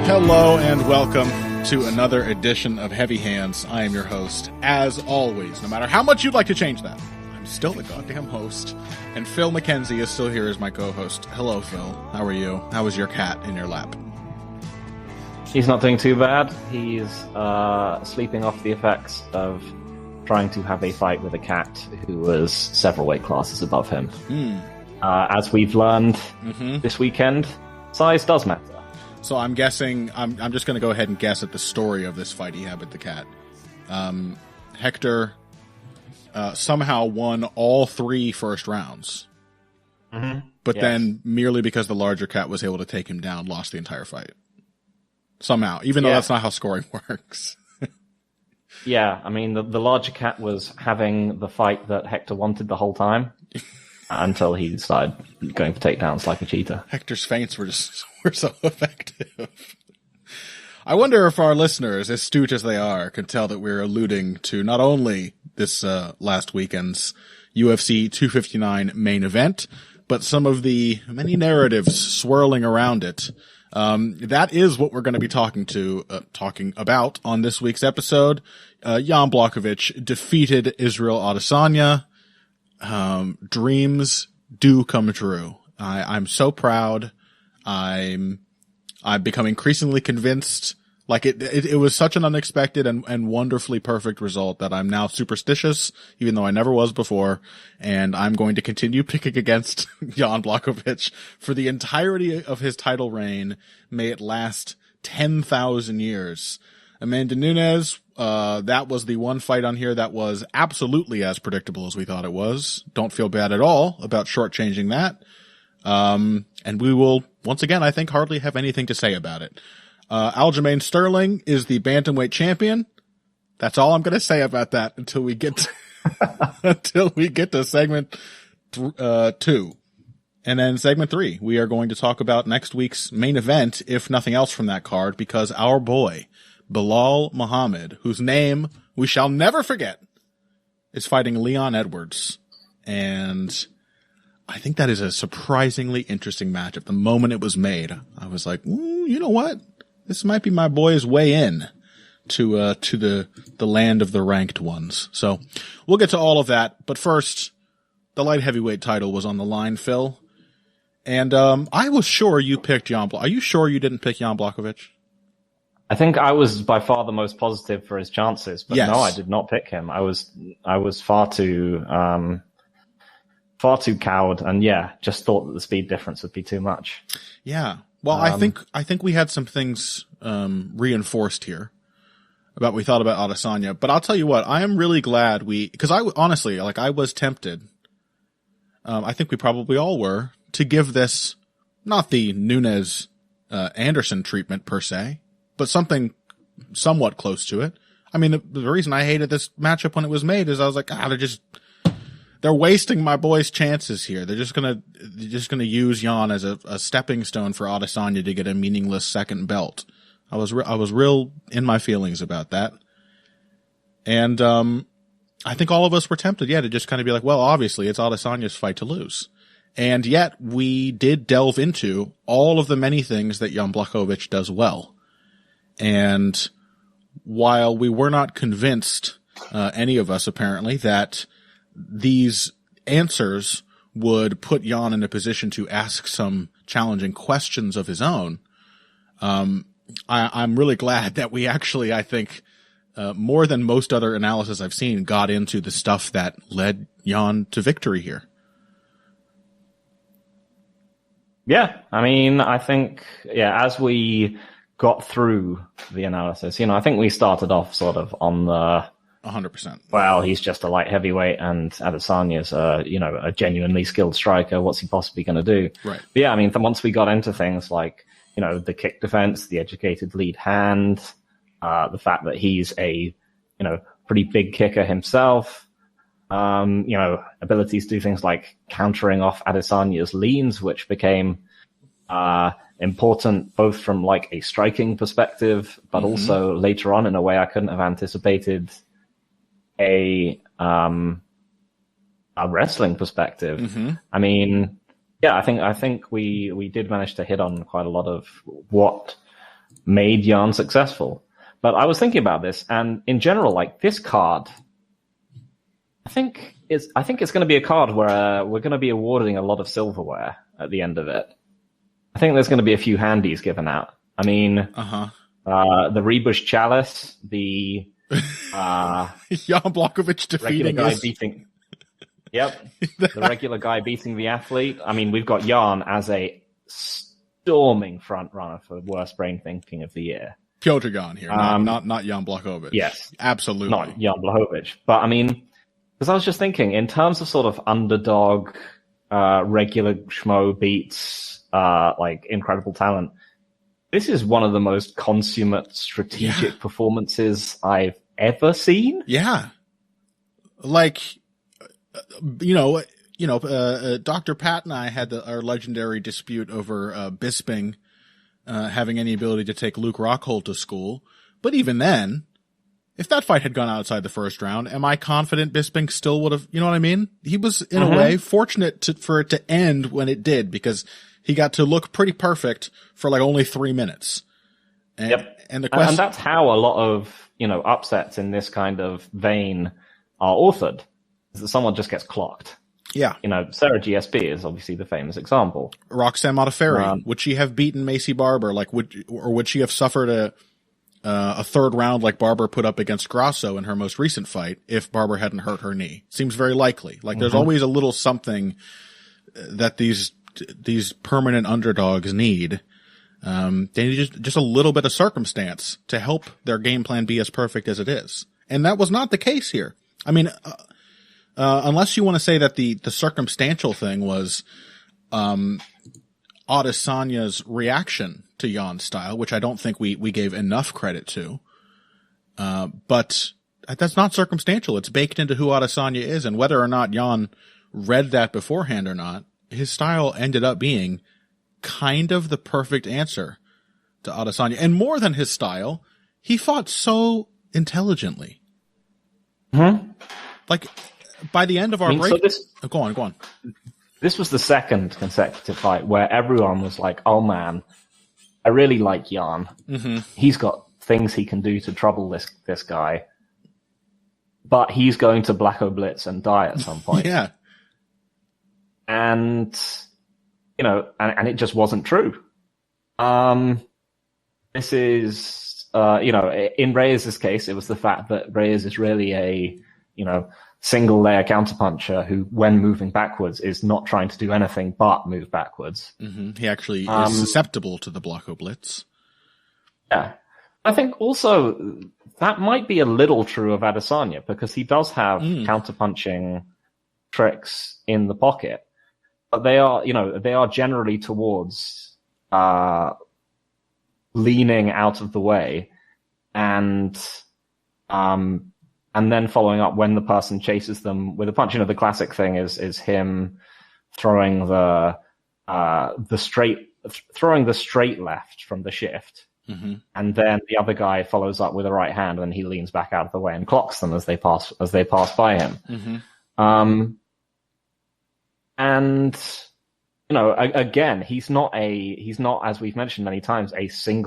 Hello and welcome to another edition of Heavy Hands. I am your host, as always. No matter how much you'd like to change that, I'm still the goddamn host. And Phil McKenzie is still here as my co-host. Hello, Phil. How are you? How was your cat in your lap? He's not doing too bad. He's sleeping off the effects of trying to have a fight with a cat who was several weight classes above him. As we've learned this weekend, size does matter. So I'm guessing, I'm just going to go ahead and guess at the story of this fight he had with the cat. Hector somehow won all 3 first rounds. But then, merely because the larger cat was able to take him down, lost the entire fight. Somehow, even though that's not how scoring works. Yeah, I mean, the larger cat was having the fight that Hector wanted the whole time. Until he started going for takedowns like a cheetah. Hector's feints were so effective. I wonder if our listeners, as astute as they are, can tell that we're alluding to not only this last weekend's UFC 259 main event, but some of the many narratives swirling around it. That is what we're going to be talking about on this week's episode. Jan Blachowicz defeated Israel Adesanya. Dreams do come true. I'm so proud. I've become increasingly convinced. Like it was such an unexpected and wonderfully perfect result that I'm now superstitious, even though I never was before. And I'm going to continue picking against Jan Blachowicz for the entirety of his title reign. May it last 10,000 years. Amanda Nunes, that was the one fight on here that was absolutely as predictable as we thought it was. Don't feel bad at all about shortchanging that. And we will, once again, I think hardly have anything to say about it. Aljamain Sterling is the bantamweight champion. That's all I'm going to say about that until we get to segment 2. And then segment 3, we are going to talk about next week's main event, if nothing else from that card, because our boy, Belal Muhammad, whose name we shall never forget, is fighting Leon Edwards. And I think that is a surprisingly interesting matchup. The moment it was made, I was like, you know what? This might be my boy's way in to the land of the ranked ones. So we'll get to all of that. But first, the light heavyweight title was on the line, Phil. And I was sure you picked Jan Blachowicz. Are you sure you didn't pick Jan Blachowicz? I think I was by far the most positive for his chances, but yes. No, I did not pick him. I was far too cowed, and just thought that the speed difference would be too much. Yeah. Well, I think we had some things reinforced here about what we thought about Adesanya, but I'll tell you what, I am really glad because I honestly, I was tempted. I think we probably all were to give this not the Nunes Anderson treatment per se, but something somewhat close to it. I mean, the reason I hated this matchup when it was made is I was like, they're wasting my boy's chances here. They're just gonna use Jan as a stepping stone for Adesanya to get a meaningless second belt. I was real in my feelings about that. And, I think all of us were tempted, to just kind of be like, well, obviously it's Adesanya's fight to lose. And yet we did delve into all of the many things that Jan Blachowicz does well. And while we were not convinced, any of us apparently, that these answers would put Jan in a position to ask some challenging questions of his own, I'm really glad that we actually, I think, more than most other analysis I've seen, got into the stuff that led Jan to victory here. Yeah, I mean, I think, as we got through the analysis, I think we started off sort of on the 100%. Well, he's just a light heavyweight, and Adesanya's a genuinely skilled striker. What's he possibly going to do? Right. But I mean, once we got into things like, the kick defense, the educated lead hand, the fact that he's a, pretty big kicker himself, abilities to do things like countering off Adesanya's leans, which became important both from like a striking perspective, but also later on in a way I couldn't have anticipated a wrestling perspective. I mean, I think we did manage to hit on quite a lot of what made Jan successful. But I was thinking about this, and in general, like this card, I think it's going to be a card where we're going to be awarding a lot of silverware at the end of it. I think there's going to be a few handies given out. I mean, the Rebush Chalice, the Jan Blachowicz defeating us. The regular guy beating the athlete. I mean, we've got Jan as a storming front runner for worst brain thinking of the year. Piotr Jan here, not Jan Blachowicz. Yes, absolutely, not Jan Blachowicz. But I mean, because I was just thinking, in terms of sort of underdog, regular schmo beats, like incredible talent, this is one of the most consummate strategic performances I've ever seen. Yeah, like Dr. Pat and I had our legendary dispute over Bisping having any ability to take Luke Rockhold to school. But even then, if that fight had gone outside the first round, am I confident Bisping still would have, you know what I mean? He was, in a way, fortunate for it to end when it did, because he got to look pretty perfect for like only 3 minutes. And, and the question, and that's how a lot of, upsets in this kind of vein are authored, is that someone just gets clocked. Yeah. Sarah GSP is obviously the famous example. Roxanne Modafferi, would she have beaten Macy Barber? Like, would she have suffered a third round like Barber put up against Grasso in her most recent fight if Barber hadn't hurt her knee? Seems very likely. Like, there's always a little something that these permanent underdogs need. They need just a little bit of circumstance to help their game plan be as perfect as it is. And that was not the case here. I mean, unless you want to say that the circumstantial thing was, Adesanya's reaction to Jan's style, which I don't think we gave enough credit to. But that's not circumstantial. It's baked into who Adesanya is, and whether or not Jan read that beforehand or not, his style ended up being kind of the perfect answer to Adesanya. And more than his style, he fought so intelligently. Like, by the end of our break... So go on. This was the second consecutive fight where everyone was like, oh man, I really like Jan. He's got things he can do to trouble this guy. But he's going to Blacko Blitz and die at some point. Yeah. And, and it just wasn't true. This is, in Reyes' case, it was the fact that Reyes is really a, single layer counterpuncher who, when moving backwards, is not trying to do anything but move backwards. He actually is susceptible to the Blocko Blitz. Yeah. I think also that might be a little true of Adesanya, because he does have counterpunching tricks in the pocket, but they are generally towards leaning out of the way and then following up when the person chases them with a punch. The classic thing is him throwing the straight left from the shift, and then the other guy follows up with a right hand, and he leans back out of the way and clocks them as they pass by him. And again, he's not, as we've mentioned many times, a same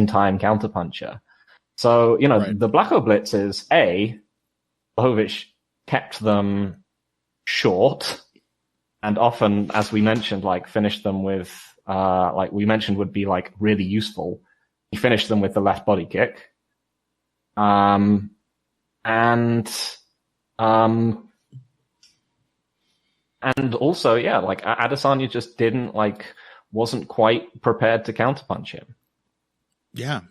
time counterpuncher. So, the Blacko Blitzes, Blachowicz kept them short, and often, as we mentioned, finished them with, would be, really useful. He finished them with the left body kick. And also, Adesanya just wasn't quite prepared to counterpunch him. Yeah.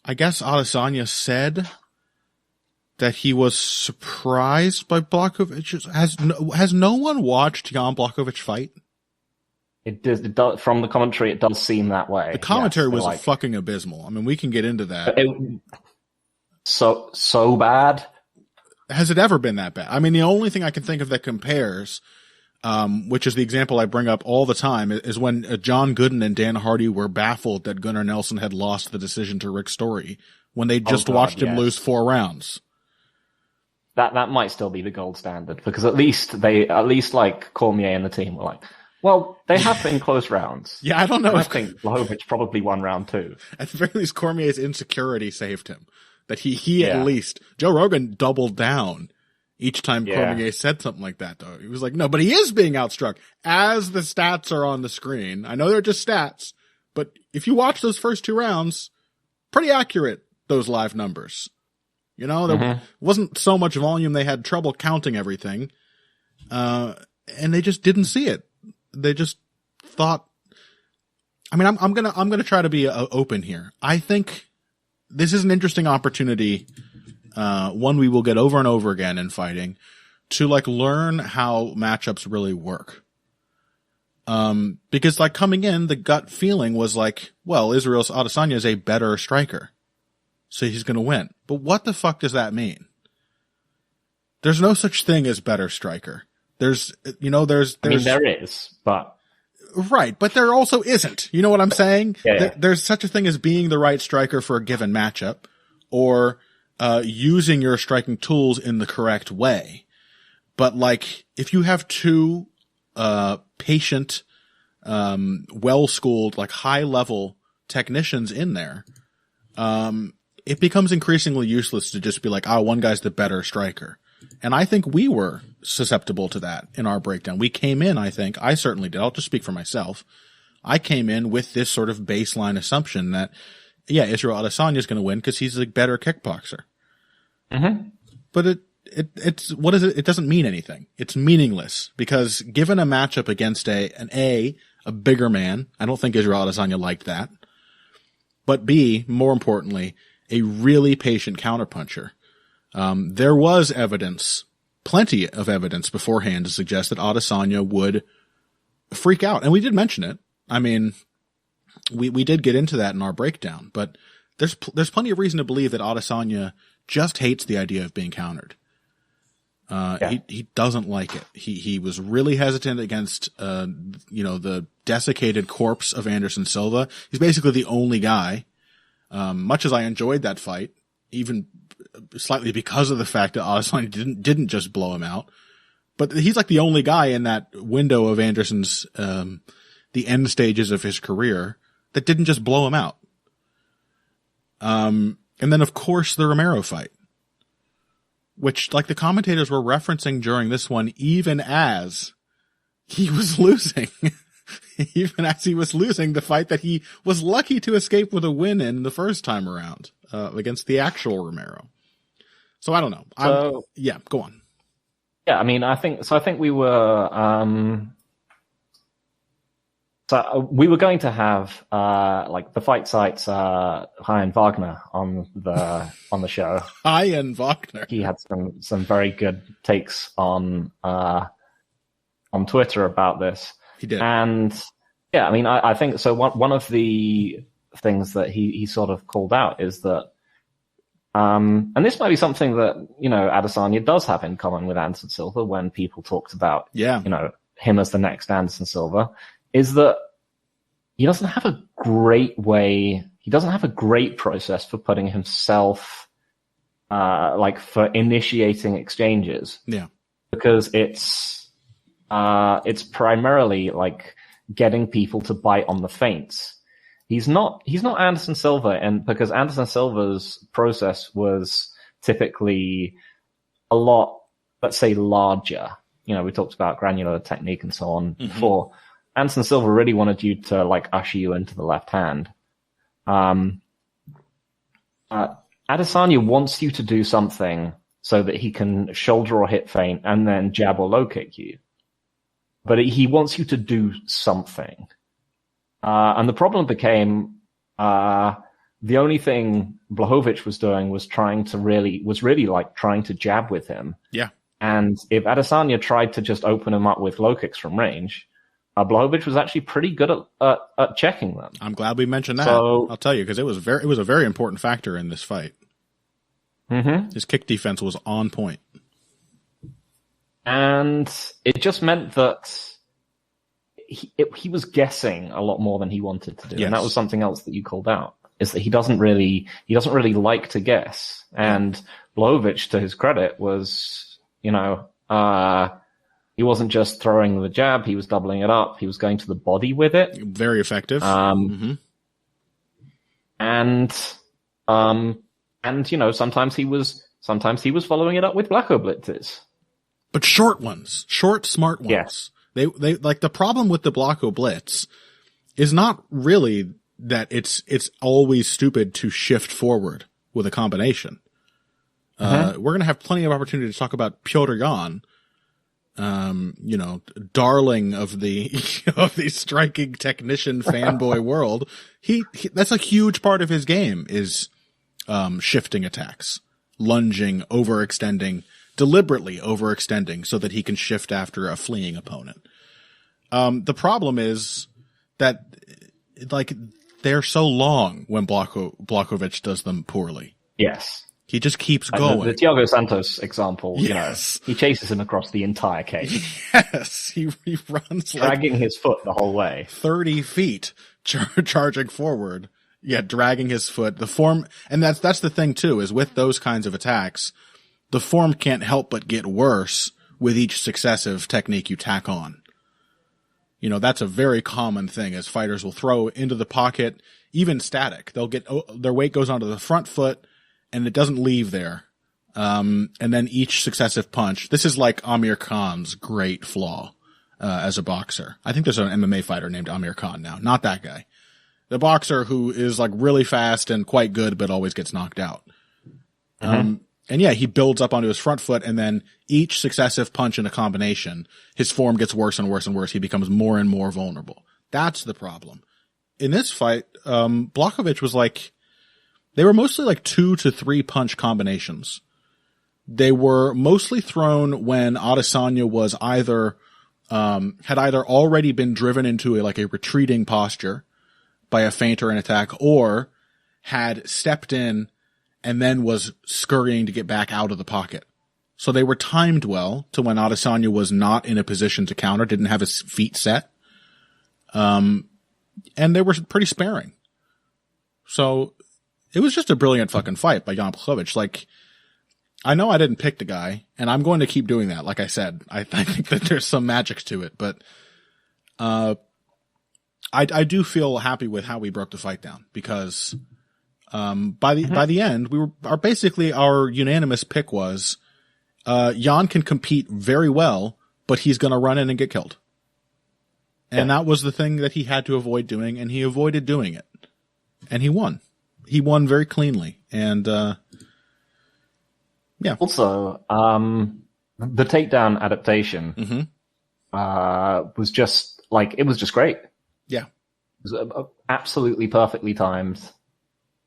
I guess Adesanya said that he was surprised by Blachowicz. Has no one watched Jan Blachowicz fight? It does, from the commentary, it does seem that way. The commentary was fucking abysmal. We can get into that. So bad. Has it ever been that bad? The only thing I can think of that compares, which is the example I bring up all the time, is when John Gooden and Dan Hardy were baffled that Gunnar Nelson had lost the decision to Rick Story when they just watched him lose 4 rounds. That might still be the gold standard, because at least Cormier and the team were like, Well, they have been close rounds. Yeah, I don't know. I think Blachowicz probably won round 2. At the very least, Cormier's insecurity saved him. That he at least, Joe Rogan doubled down each time Cormier said something like that, though. He was like, no, but he is being outstruck. As the stats are on the screen, I know they're just stats, but if you watch those first 2 rounds, pretty accurate, those live numbers. You know, there wasn't so much volume, they had trouble counting everything. And they just didn't see it. They just thought, I mean, I'm gonna try to be open here. I think this is an interesting opportunity, one we will get over and over again in fighting, to like learn how matchups really work. Because like coming in, the gut feeling was like, well, Israel Adesanya is a better striker, so he's gonna win. But what the fuck does that mean? There's no such thing as better striker. There's I mean, there is, but. Right, but there also isn't. You know what I'm saying? Yeah. There's such a thing as being the right striker for a given matchup, or using your striking tools in the correct way. But like, if you have 2 patient, well-schooled, like high-level technicians in there, it becomes increasingly useless to just be like, one guy's the better striker. And I think we were susceptible to that in our breakdown. We came in, I certainly did. I'll just speak for myself. I came in with this sort of baseline assumption that, Israel Adesanya is going to win because he's a better kickboxer. Mm-hmm. But it's, what is it? It doesn't mean anything. It's meaningless because given a matchup against a bigger man, I don't think Israel Adesanya liked that. But B, more importantly, a really patient counterpuncher. There was evidence, plenty of evidence beforehand to suggest that Adesanya would freak out. And we did mention it. I mean, we did get into that in our breakdown, but there's plenty of reason to believe that Adesanya just hates the idea of being countered. He doesn't like it. He was really hesitant against, the desiccated corpse of Anderson Silva. He's basically the only guy, much as I enjoyed that fight, even slightly because of the fact that Adesanya didn't just blow him out, but he's like the only guy in that window of Anderson's, the end stages of his career that didn't just blow him out. And then of course the Romero fight, which like the commentators were referencing during this one, even as he was losing, the fight that he was lucky to escape with a win in the first time around, against the actual Romero. So I don't know. Go on. Yeah, I mean, I think we were, we were going to have, like the fight sites, Ryan Wagner on the show. Ryan Wagner. He had some very good takes on Twitter about this. He did. And yeah, I mean, I think so. One of the things that he sort of called out is that, and this might be something that, Adesanya does have in common with Anderson Silva when people talked about, him as the next Anderson Silva, is that he doesn't have a great process for putting himself, for initiating exchanges. Yeah. Because it's primarily like getting people to bite on the feints. He's not Anderson Silva, and because Anderson Silva's process was typically a lot, let's say, larger. We talked about granular technique and so on before. Anderson Silva really wanted you to like usher you into the left hand. Adesanya wants you to do something so that he can shoulder or hip feint and then jab or low kick you. But he wants you to do something. And the problem became, the only thing Blachowicz was doing was trying to jab with him. Yeah. And if Adesanya tried to just open him up with low kicks from range, Blachowicz was actually pretty good at checking them. I'm glad we mentioned that. I'll tell you, because it was a very important factor in this fight. Mm-hmm. His kick defense was on point. And it just meant that he was guessing a lot more than he wanted to do. Yes. And that was something else that you called out, is that he doesn't really like to guess. And Blachowicz, to his credit, was, he He wasn't just throwing the jab; he was doubling it up. He was going to the body with it. Very effective. And sometimes he was following it up with Blacko blitzes. But short ones, short, smart ones. Yes. They like the problem with the Blacko blitz is not really that it's always stupid to shift forward with a combination. We're going to have plenty of opportunity to talk about Piotr Jan, darling of the, of the striking technician fanboy world. He that's a huge part of his game is, shifting attacks, lunging, overextending, deliberately overextending so that he can shift after a fleeing opponent. The problem is that, like, they're so long when Blachowicz does them poorly. Yes. He just keeps going. The Thiago Santos example, yes. He chases him across the entire cage. Yes, he runs dragging his foot the whole way. 30 feet charging forward. Yeah, dragging his foot. The form, and that's the thing too, is with those kinds of attacks, the form can't help but get worse with each successive technique you tack on. That's a very common thing, as fighters will throw into the pocket, even static. They'll get, their weight goes onto the front foot, and it doesn't leave there. And then each successive punch, this is like Amir Khan's great flaw, as a boxer. I think there's an MMA fighter named Amir Khan now. Not that guy. The boxer who is like really fast and quite good, but always gets knocked out. And yeah, he builds up onto his front foot, and then each successive punch in a combination, his form gets worse and worse and worse. He becomes more and more vulnerable. That's the problem. In this fight, Blachowicz was like, they were mostly like 2 to 3 punch combinations. They were mostly thrown when Adesanya was either, had either already been driven into a retreating posture by a feint or an attack, or had stepped in and then was scurrying to get back out of the pocket. So they were timed well to when Adesanya was not in a position to counter, didn't have his feet set. And they were pretty sparing. So it was just a brilliant fucking fight by Jan Blachowicz. Like, I know I didn't pick the guy, and I'm going to keep doing that. Like I said, I think that there's some magic to it, but, I do feel happy with how we broke the fight down, because, by the end, our unanimous pick was, Jan can compete very well, but he's going to run in and get killed. And that was the thing that he had to avoid doing, and he avoided doing it. And he won. He won very cleanly. And, yeah. Also, the takedown adaptation, was just great. Yeah. It was absolutely perfectly timed.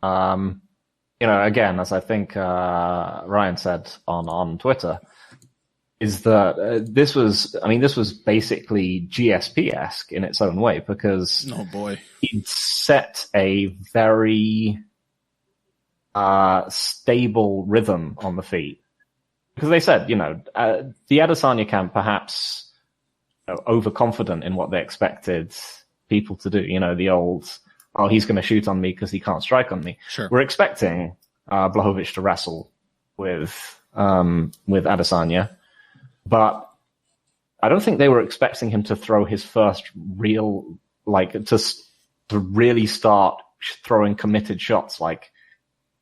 Again, as I think, Ryan said on Twitter, is that this was basically GSP-esque in its own way, because oh boy, it set a very stable rhythm on the feet. Because they said, the Adesanya camp perhaps overconfident in what they expected people to do. The old, oh, he's going to shoot on me because he can't strike on me. Sure. We're expecting Blachowicz to wrestle with Adesanya. But I don't think they were expecting him to throw his first real, to really start throwing committed shots,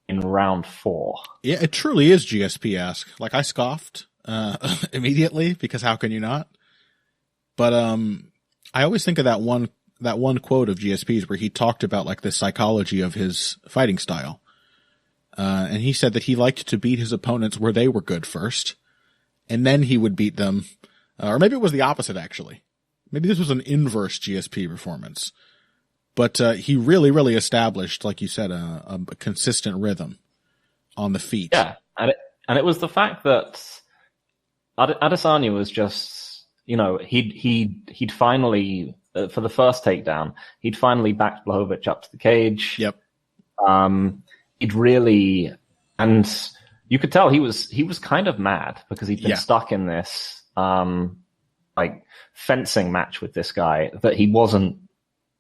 in round 4. Yeah, it truly is GSP-esque. I scoffed, immediately, because how can you not? But, I always think of that one quote of GSP's where he talked about, the psychology of his fighting style. And he said that he liked to beat his opponents where they were good first, and then he would beat them, or maybe it was the opposite, actually. Maybe this was an inverse GSP performance. But he really, really established, like you said, a consistent rhythm on the feet. Yeah, and it was the fact that Adesanya was just, he'd finally, for the first takedown, he'd finally backed Blachowicz up to the cage. Yep. He'd really, and you could tell he was kind of mad because he'd been stuck in this, fencing match with this guy that he wasn't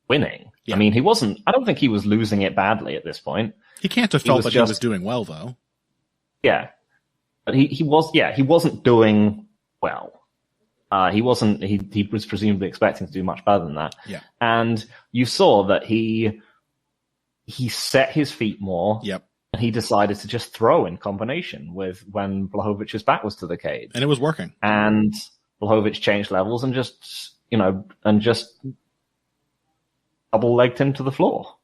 winning. Yeah. I mean, I don't think he was losing it badly at this point. He can't have felt that he was doing well, though. Yeah. But he wasn't doing well. He wasn't. He was presumably expecting to do much better than that. Yeah. And you saw that he set his feet more. Yep. And he decided to just throw in combination with when Blachowicz's back was to the cage. And it was working. And Blachowicz changed levels and just double-legged him to the floor.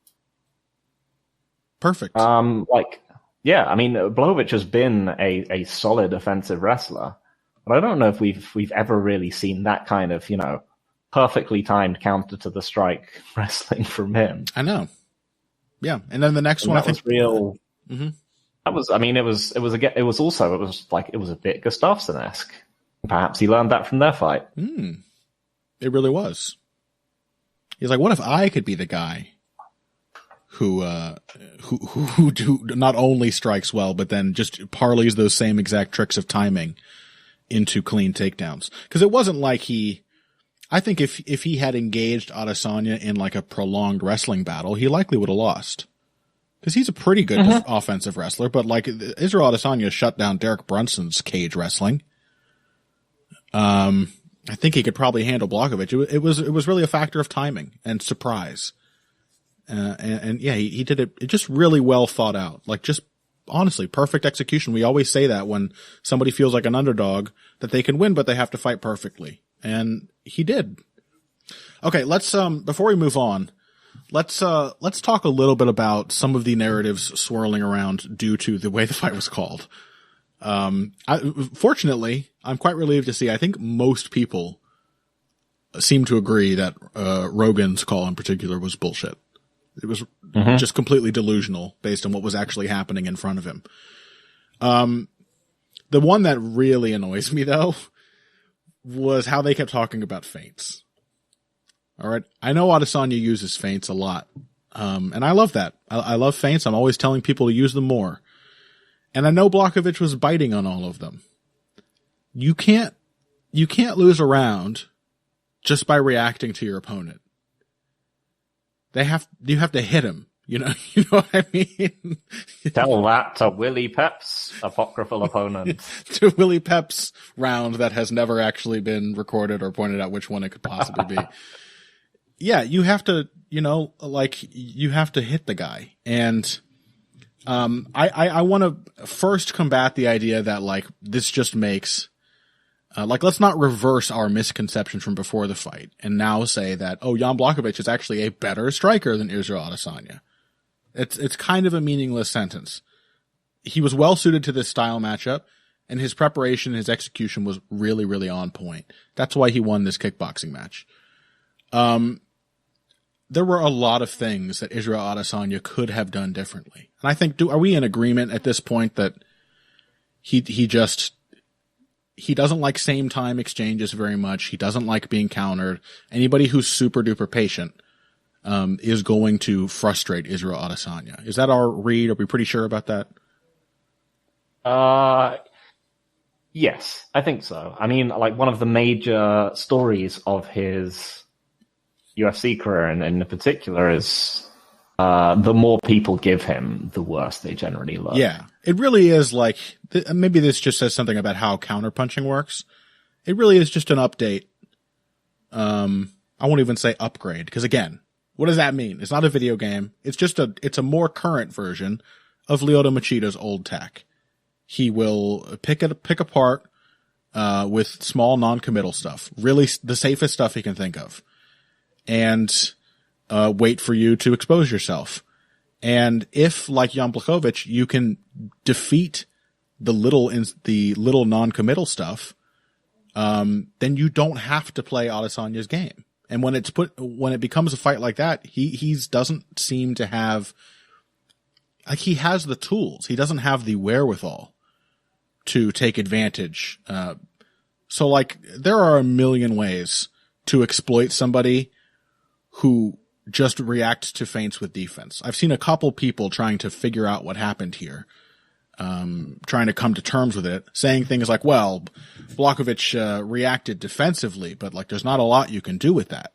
Perfect. Blachowicz has been a solid offensive wrestler, but I don't know if we've ever really seen that kind of, perfectly timed counter to the strike wrestling from him. I know. Yeah, and then the next one, I think, was real. Mm-hmm. That was. I mean, it was a bit Gustafsson-esque. Perhaps he learned that from their fight. It really was. He's like, what if I could be the guy who not only strikes well, but then just parlays those same exact tricks of timing into clean takedowns? Because it wasn't like I think if he had engaged Adesanya in like a prolonged wrestling battle, he likely would have lost. Because he's a pretty good offensive wrestler, but like Israel Adesanya shut down Derek Brunson's cage wrestling. I think he could probably handle Blachowicz. It was really a factor of timing and surprise. And yeah, he did it just really well thought out. Like just honestly, perfect execution. We always say that when somebody feels like an underdog that they can win, but they have to fight perfectly. And he did. Okay, let's before we move on, let's talk a little bit about some of the narratives swirling around due to the way the fight was called. Fortunately, I'm quite relieved to see, I think most people seem to agree that Rogan's call in particular was bullshit. It was just completely delusional based on what was actually happening in front of him. The one that really annoys me though was how they kept talking about feints. All right. I know Adesanya uses feints a lot. And I love that. I love feints. I'm always telling people to use them more. And I know Blachowicz was biting on all of them. You can't lose a round just by reacting to your opponent. You have to hit him. You know what I mean? Tell that to Willie Pep's apocryphal opponent. To Willie Pep's round that has never actually been recorded or pointed out which one it could possibly be. Yeah, you have to, you have to hit the guy. And I want to first combat the idea that this just makes let's not reverse our misconception from before the fight and now say that Jan Blachowicz is actually a better striker than Israel Adesanya. It's kind of a meaningless sentence. He was well suited to this style matchup, and his preparation and his execution was really, really on point. That's why he won this kickboxing match. There were a lot of things that Israel Adesanya could have done differently. And I think, are we in agreement at this point that he doesn't like same time exchanges very much. He doesn't like being countered. Anybody who's super duper patient, is going to frustrate Israel Adesanya. Is that our read? Are we pretty sure about that? Yes, I think so. I mean, one of the major stories of his UFC career, and in particular, is the more people give him, the worse they generally look. Yeah, it really is maybe this just says something about how counterpunching works. It really is just an update. I won't even say upgrade, because again, what does that mean? It's not a video game. It's a more current version of Lyoto Machida's old tech. He will pick apart, with small non-committal stuff. Really the safest stuff he can think of. And, wait for you to expose yourself. And if, like Jan Blachowicz, you can defeat the little non-committal stuff, then you don't have to play Adesanya's game. And when it becomes a fight like that, he doesn't seem to have, he has the tools. He doesn't have the wherewithal to take advantage. So there are a million ways to exploit somebody who just reacts to feints with defense. I've seen a couple people trying to figure out what happened here, trying to come to terms with it, saying things like, well, Blachowicz reacted defensively, but there's not a lot you can do with that.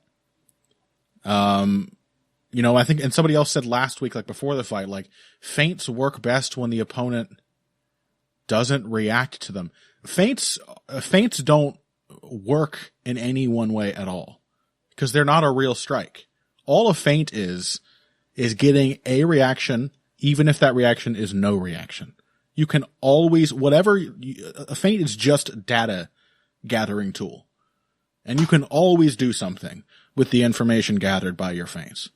I think, and somebody else said last week, before the fight, feints work best when the opponent doesn't react to them. Feints don't work in any one way at all, because they're not a real strike. All a feint is getting a reaction, even if that reaction is no reaction. You can always, a feint is just data gathering tool. And you can always do something with the information gathered by your feints.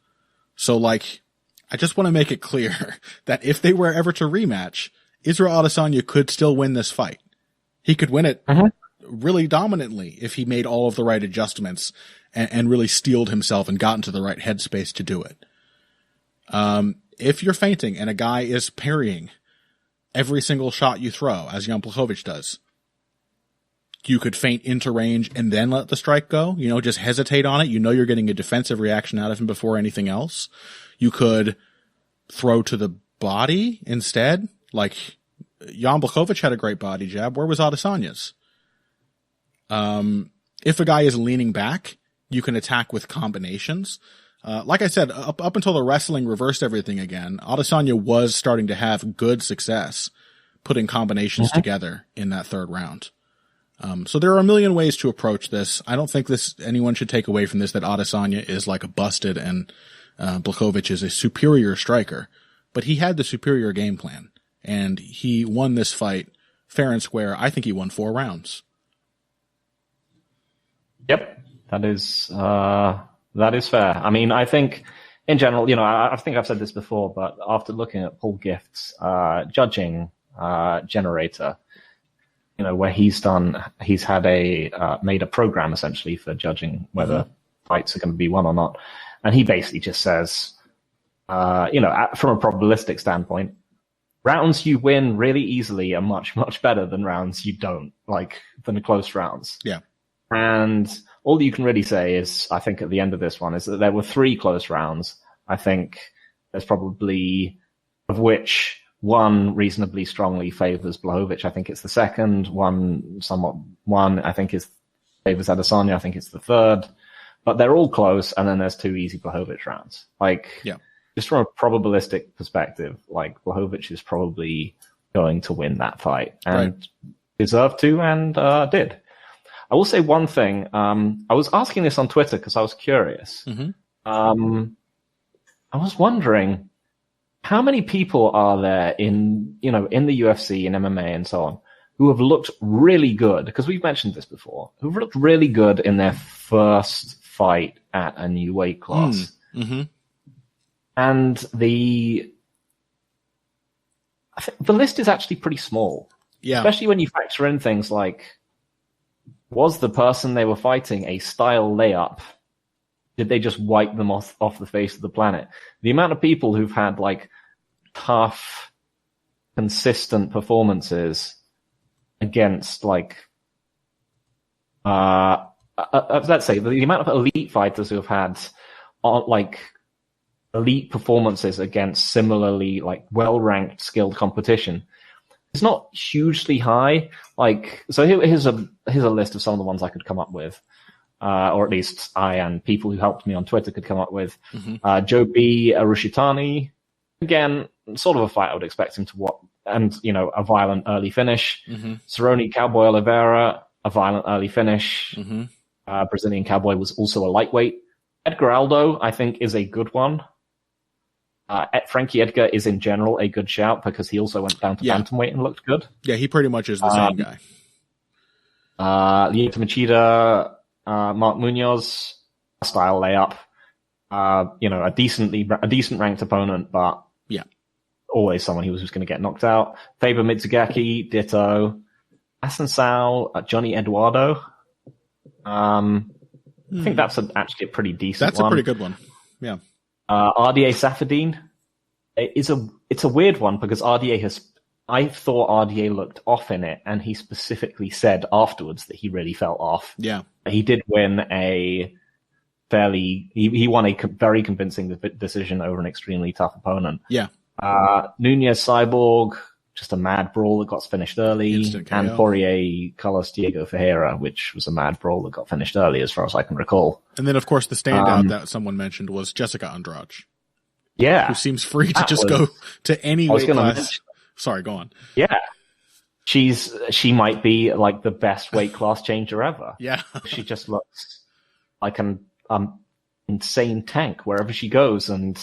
So like, I just want to make it clear that if they were ever to rematch, Israel Adesanya could still win this fight. He could win it really dominantly if he made all of the right adjustments and really steeled himself and got into the right headspace to do it. If you're feinting and a guy is parrying every single shot you throw, as Jan Blachowicz does, you could feint into range and then let the strike go. You know, just hesitate on it. You know you're getting a defensive reaction out of him before anything else. You could throw to the body instead. Like, Jan Blachowicz had a great body jab. Where was Adesanya's? If a guy is leaning back, you can attack with combinations. Like I said, up until the wrestling reversed everything again, Adesanya was starting to have good success putting combinations together in that third round. So there are a million ways to approach this. I don't think anyone should take away from this that Adesanya is like a busted and Blachowicz is a superior striker, but he had the superior game plan and he won this fight fair and square. I think he won 4 rounds. Yep. That is fair. I mean, I think in general, you know, I think I've said this before, but after looking at Paul Gift's judging generator, you know, where he's had made a program essentially for judging whether fights are going to be won or not. And he basically just says, you know, from a probabilistic standpoint, rounds you win really easily are much, much better than rounds you don't, like than the close rounds. Yeah. And all you can really say is, I think at the end of this one, is that there were 3 close rounds. I think there's probably, of which one reasonably strongly favors Blachowicz. I think it's the second. One I think favors Adesanya. I think it's the third. But they're all close, and then there's 2 easy Blachowicz rounds. Like, just from a probabilistic perspective, like Blachowicz is probably going to win that fight and deserved to, and did. I will say one thing. I was asking this on Twitter because I was curious. I was wondering, how many people are there in the UFC and MMA and so on who have looked really good? Because we've mentioned this before, who've looked really good in their first fight at a new weight class. And I think the list is actually pretty small. Yeah. Especially when you factor in things like, was the person they were fighting a style layup? Did they just wipe them off the face of the planet? The amount of people who've had like tough, consistent performances against like, let's say the amount of elite fighters who have had like elite performances against similarly like well-ranked, skilled competition. It's not hugely high. Like, so here's a list of some of the ones I could come up with, or at least I and people who helped me on Twitter could come up with. Joe B. Arushitani, again, sort of a fight I would expect him to watch, and you know, a violent early finish. Cerrone Cowboy Oliveira, a violent early finish. Brazilian Cowboy was also a lightweight. Edgar Aldo, I think, is a good one. Frankie Edgar is in general a good shout because he also went down to bantamweight and looked good. Yeah, he pretty much is the same guy. Lyoto Machida, Mark Munoz, style layup. You know, a decent ranked opponent, but always someone who was just going to get knocked out. Faber Mitsugaki, ditto. Asensao, Johnny Eduardo. I think that's actually a pretty decent one. That's a pretty good one. Yeah. RDA Safadine. It's a weird one because I thought RDA looked off in it, and he specifically said afterwards that he really felt off. Yeah. He did win he won a very convincing decision over an extremely tough opponent. Yeah. Nunes Cyborg, just a mad brawl that got finished early. And Poirier Carlos Diego Ferreira, which was a mad brawl that got finished early as far as I can recall. And then, of course, the standout that someone mentioned was Jessica Andraj. Yeah. Who seems free to just go to any weight class. Sorry, go on. Yeah. she might be like the best weight class changer ever. Yeah. She just looks like an insane tank wherever she goes, and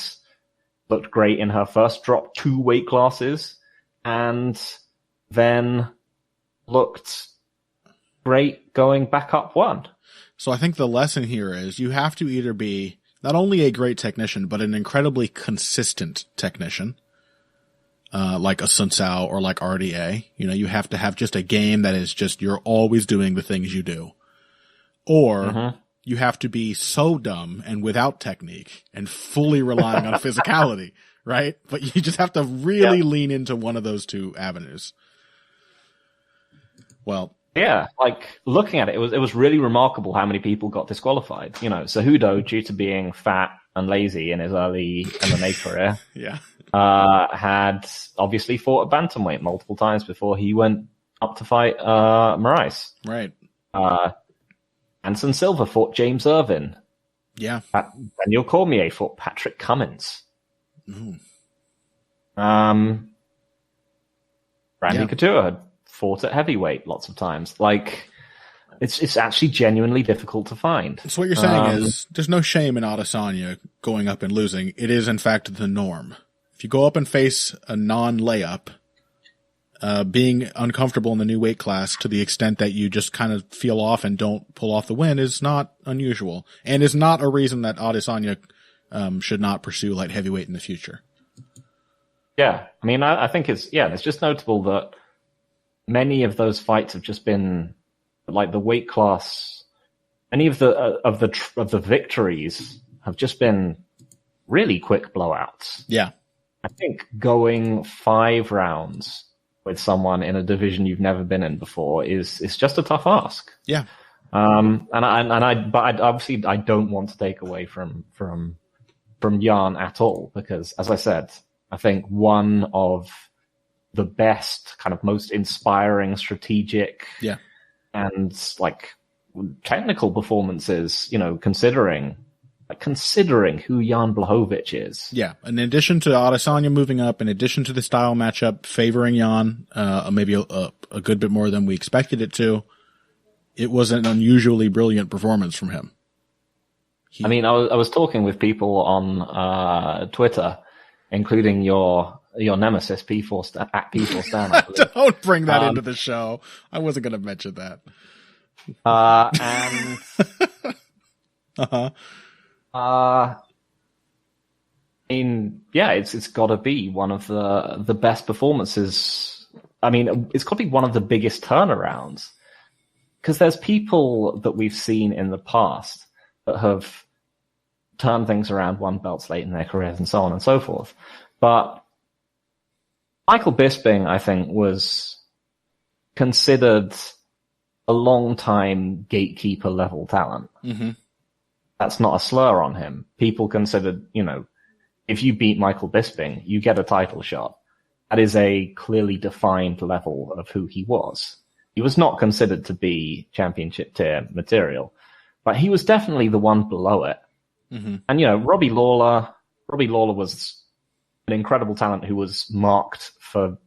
looked great in her first drop 2 weight classes, and then looked great going back up 1. So I think the lesson here is you have to either be not only a great technician, but an incredibly consistent technician, like a Sun Tzu or like RDA. You know, you have to have just a game that is just, you're always doing the things you do. Or you have to be so dumb and without technique and fully relying on physicality, right? But you just have to really lean into one of those 2 avenues. Well, yeah, like looking at it, it was really remarkable how many people got disqualified. You know, Cejudo, due to being fat and lazy in his early MMA career, had obviously fought a bantamweight multiple times before he went up to fight Moraes. Right. Anderson Silva fought James Irvin. Yeah. Daniel Cormier fought Patrick Cummins. Ooh. Randy Couture had fought at heavyweight lots of times. Like, it's actually genuinely difficult to find. So what you're saying is there's no shame in Adesanya going up and losing. It is, in fact, the norm. If you go up and face a non-layup, being uncomfortable in the new weight class to the extent that you just kind of feel off and don't pull off the win is not unusual, and is not a reason that Adesanya should not pursue light heavyweight in the future. Yeah, I mean, I think it's just notable that many of those fights have just been like the weight class. Any of the victories have just been really quick blowouts. Yeah, I think going 5 rounds with someone in a division you've never been in before is just a tough ask. Yeah. But obviously I don't want to take away from Jan at all, because as I said, I think one of the best, kind of most inspiring, strategic, and like technical performances, you know, considering who Jan Blachowicz is. Yeah. In addition to Adesanya moving up, in addition to the style matchup favoring Jan, maybe a good bit more than we expected it to, it was an unusually brilliant performance from him. I mean, I was talking with people on Twitter, including your nemesis P4 at P4 Stan. Don't bring that into the show. I wasn't going to mention that. And I mean, yeah, it's got to be one of the best performances. I mean, it's got to be one of the biggest turnarounds, because there's people that we've seen in the past that have turned things around, won belts late in their careers, and so on and so forth. But Michael Bisping, I think, was considered a long-time gatekeeper level talent. Mm-hmm. That's not a slur on him. People considered, you know, if you beat Michael Bisping, you get a title shot. That is a clearly defined level of who he was. He was not considered to be championship tier material, but he was definitely the one below it. Mm-hmm. And, you know, Robbie Lawler was an incredible talent who was marked for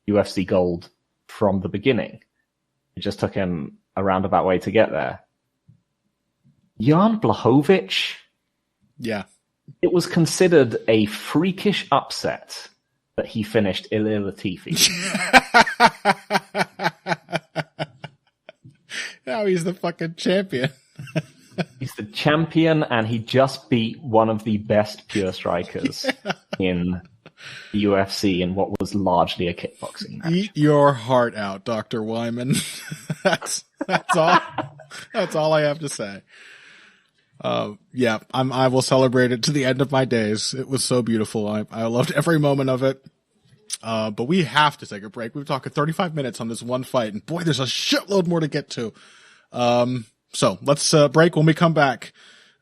UFC gold from the beginning. It just took him a roundabout way to get there. Jan Blachowicz, yeah, it was considered a freakish upset that he finished Ilir Latifi. Now he's the fucking champion. He's the champion, and he just beat one of the best pure strikers in the UFC in what was largely a kickboxing match. Eat your heart out, Dr. Wyman. That's all. That's all I have to say. Yeah, I will celebrate it to the end of my days. It was so beautiful. I loved every moment of it. But we have to take a break. We've talked 35 minutes on this one fight, and boy, there's a shitload more to get to. So let's break. When we come back,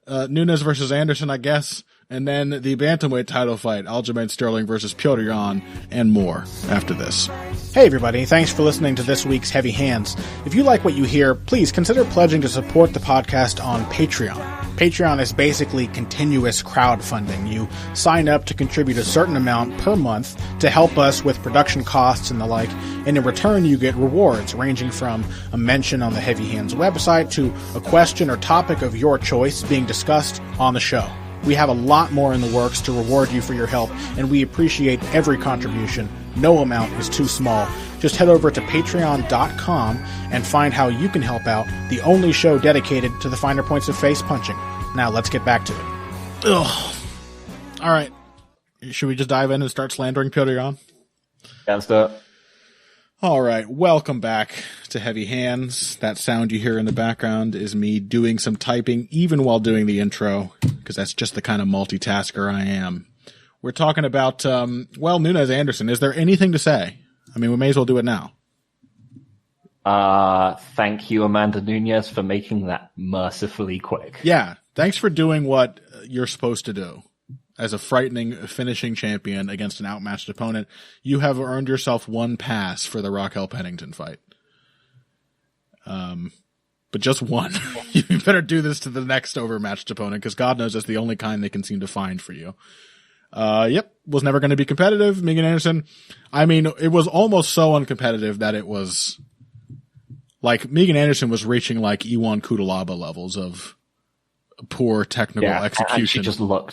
Nunes versus Anderson, I guess, and then the bantamweight title fight, Aljamain Sterling versus Petr Yan, and more after this. Hey everybody, thanks for listening to this week's Heavy Hands. If you like what you hear, please consider pledging to support the podcast on Patreon. Patreon is basically continuous crowdfunding. You sign up to contribute a certain amount per month to help us with production costs and the like, and in return you get rewards ranging from a mention on the Heavy Hands website to a question or topic of your choice being discussed on the show. We have a lot more in the works to reward you for your help, and we appreciate every contribution. No amount is too small. Just head over to patreon.com and find how you can help out, the only show dedicated to the finer points of face punching. Now let's get back to it. Ugh. All right. Should we just dive in and start slandering Piotr Jan? Yeah, let's do it. All right. Welcome back to Heavy Hands. That sound you hear in the background is me doing some typing even while doing the intro, because that's just the kind of multitasker I am. We're talking about, Nunes Anderson. Is there anything to say? I mean, we may as well do it now. Thank you, Amanda Nunes, for making that mercifully quick. Yeah. Thanks for doing what you're supposed to do. As a frightening finishing champion against an outmatched opponent, you have earned yourself one pass for the Raquel Pennington fight. But just one. You better do this to the next overmatched opponent, because God knows that's the only kind they can seem to find for you. Was never going to be competitive. Megan Anderson, I mean, it was almost so uncompetitive that it was like Megan Anderson was reaching like Iwan Kudalaba levels of poor technical execution. And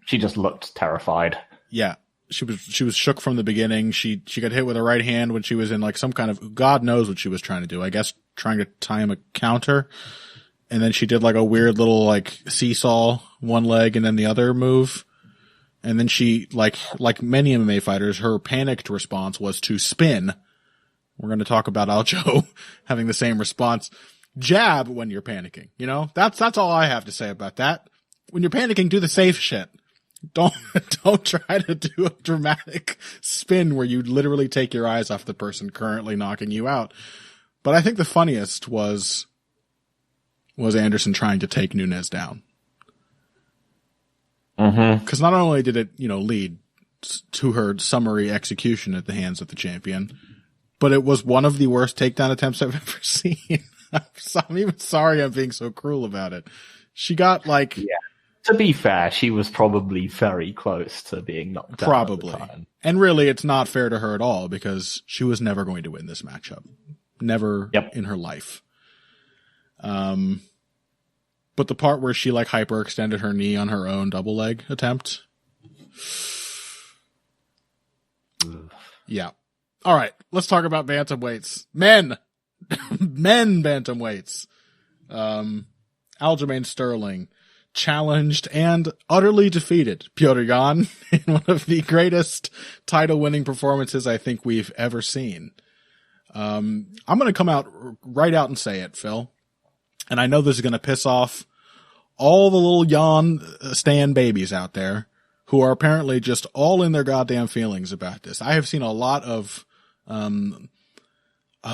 she just looked terrified. Yeah. She was shook from the beginning. She got hit with a right hand when she was in like some kind of, God knows what she was trying to do. I guess trying to time a counter. And then she did like a weird little like seesaw, one leg and then the other move. And then she, like many MMA fighters, her panicked response was to spin. We're going to talk about Aljo having the same response. Jab when you're panicking. You know, that's all I have to say about that. When you're panicking, do the safe shit. Don't try to do a dramatic spin where you literally take your eyes off the person currently knocking you out. But I think the funniest was Anderson trying to take Nunes down. Because not only did it, lead to her summary execution at the hands of the champion, but it was one of the worst takedown attempts I've ever seen. I'm even sorry I'm being so cruel about it. She got like... Yeah. To be fair, she was probably very close to being knocked down. Probably. At the time. And really, it's not fair to her at all, because she was never going to win this matchup. Never in her life. But the part where she like hyperextended her knee on her own double leg attempt. Yeah. All right. Let's talk about bantamweights. Men bantamweights. Aljamain Sterling challenged and utterly defeated Piotr Jan in one of the greatest title-winning performances I think we've ever seen. I'm going to come out right out and say it, Phil. And I know this is going to piss off all the little Jan stan babies out there who are apparently just all in their goddamn feelings about this. I have seen a lot of,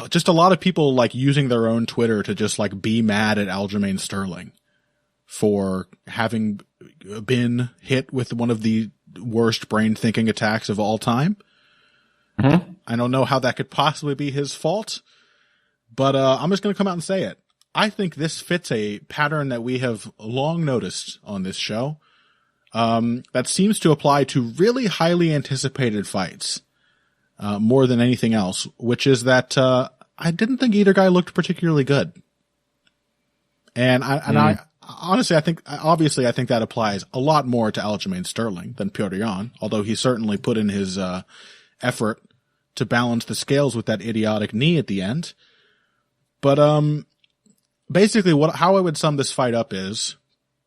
just a lot of people like using their own Twitter to just like be mad at Aljamain Sterling for having been hit with one of the worst brain thinking attacks of all time. Mm-hmm. I don't know how that could possibly be his fault, but I'm just going to come out and say it. I think this fits a pattern that we have long noticed on this show, that seems to apply to really highly anticipated fights, more than anything else, which is that I didn't think either guy looked particularly good. And I honestly, I think that applies a lot more to Aljamain Sterling than Piotr Jan, although he certainly put in his effort to balance the scales with that idiotic knee at the end. But basically how I would sum this fight up is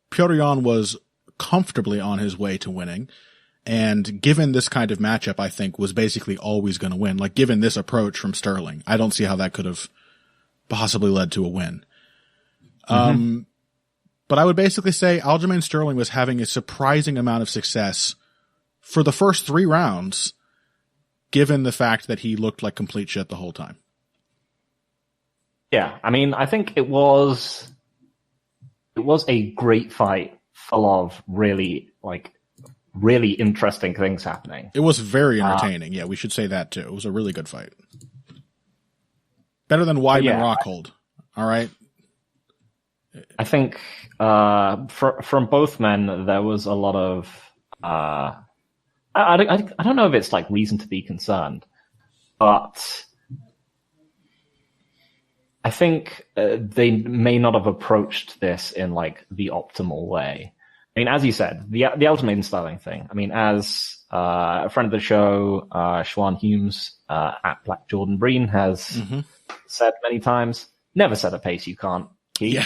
Piotr Jan was comfortably on his way to winning, and given this kind of matchup, I think was basically always going to win. Like, given this approach from Sterling, I don't see how that could have possibly led to a win. Mm-hmm. But I would basically say Aljamain Sterling was having a surprising amount of success for the first 3 rounds, given the fact that he looked like complete shit the whole time. Yeah, I mean, I think it was a great fight full of really interesting things happening. It was very entertaining. Yeah, we should say that too. It was a really good fight. Better than Weidman Rockhold. All right. I think from both men, there was a lot of... I don't know if it's like reason to be concerned, but I think they may not have approached this in like the optimal way. I mean, as you said, the Aljamain Sterling thing. I mean, as a friend of the show, Schwan Humes at Black Jordan Breen has said many times, never set a pace you can't keep. Yeah.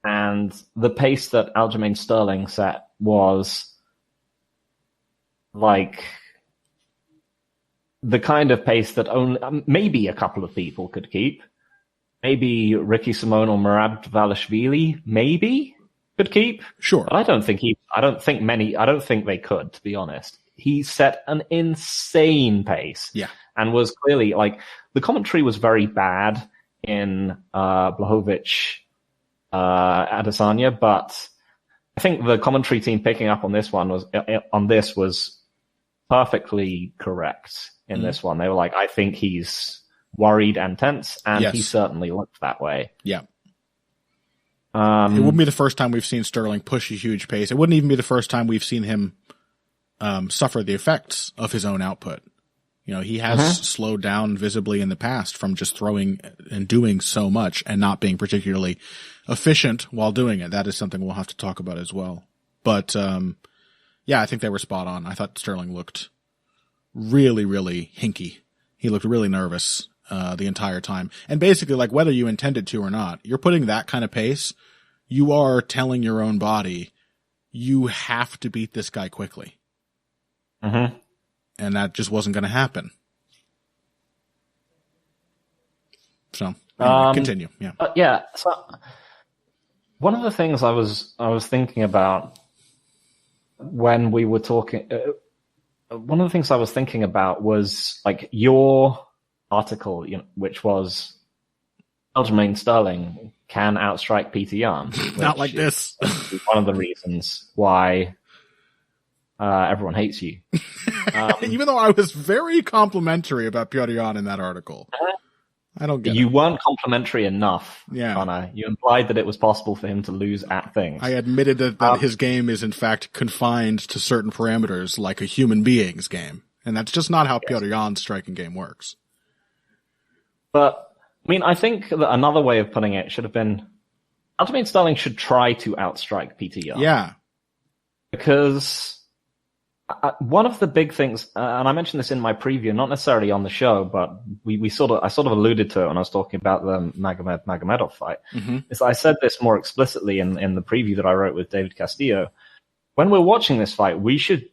And the pace that Aljamain Sterling set was like the kind of pace that only maybe a couple of people could keep. Maybe Ricky Simon or Merab Dvalishvili maybe could keep. Sure. But I don't think they could, to be honest. He set an insane pace. Yeah. And was clearly like the commentary was very bad in Blachowicz Adesanya, but I think the commentary team picking up on this one was perfectly correct in this one. They were like, I think he's worried and tense, and he certainly looked that way. Yeah. It wouldn't be the first time we've seen Sterling push a huge pace. It wouldn't even be the first time we've seen him suffer the effects of his own output. You know, he has slowed down visibly in the past from just throwing and doing so much and not being particularly efficient while doing it. That is something we'll have to talk about as well. But, yeah, I think they were spot on. I thought Sterling looked really, really hinky. He looked really nervous, the entire time. And basically, like, whether you intended to or not, you're putting that kind of pace. You are telling your own body, you have to beat this guy quickly. Mm-hmm. And that just wasn't going to happen. So, anyway, continue. Yeah. Yeah. So, one of the things I was thinking about when we were talking, one of the things I was thinking about was like your article, which was Aljamain Sterling can outstrike Peter Yan. Not like this. One of the reasons why everyone hates you. Even though I was very complimentary about Petr Yan in that article. I don't get it. You weren't complimentary enough, yeah. Connor. You implied that it was possible for him to lose at things. I admitted that his game is in fact confined to certain parameters like a human being's game. And that's just not how Petr Yan's striking game works. But, I mean, I think that another way of putting it should have been Aljamain Sterling should try to outstrike Petr Yan. Yeah. Because one of the big things, and I mentioned this in my preview, not necessarily on the show, but I sort of alluded to it when I was talking about the Magomedov fight, is I said this more explicitly in the preview that I wrote with David Castillo. When we're watching this fight, we should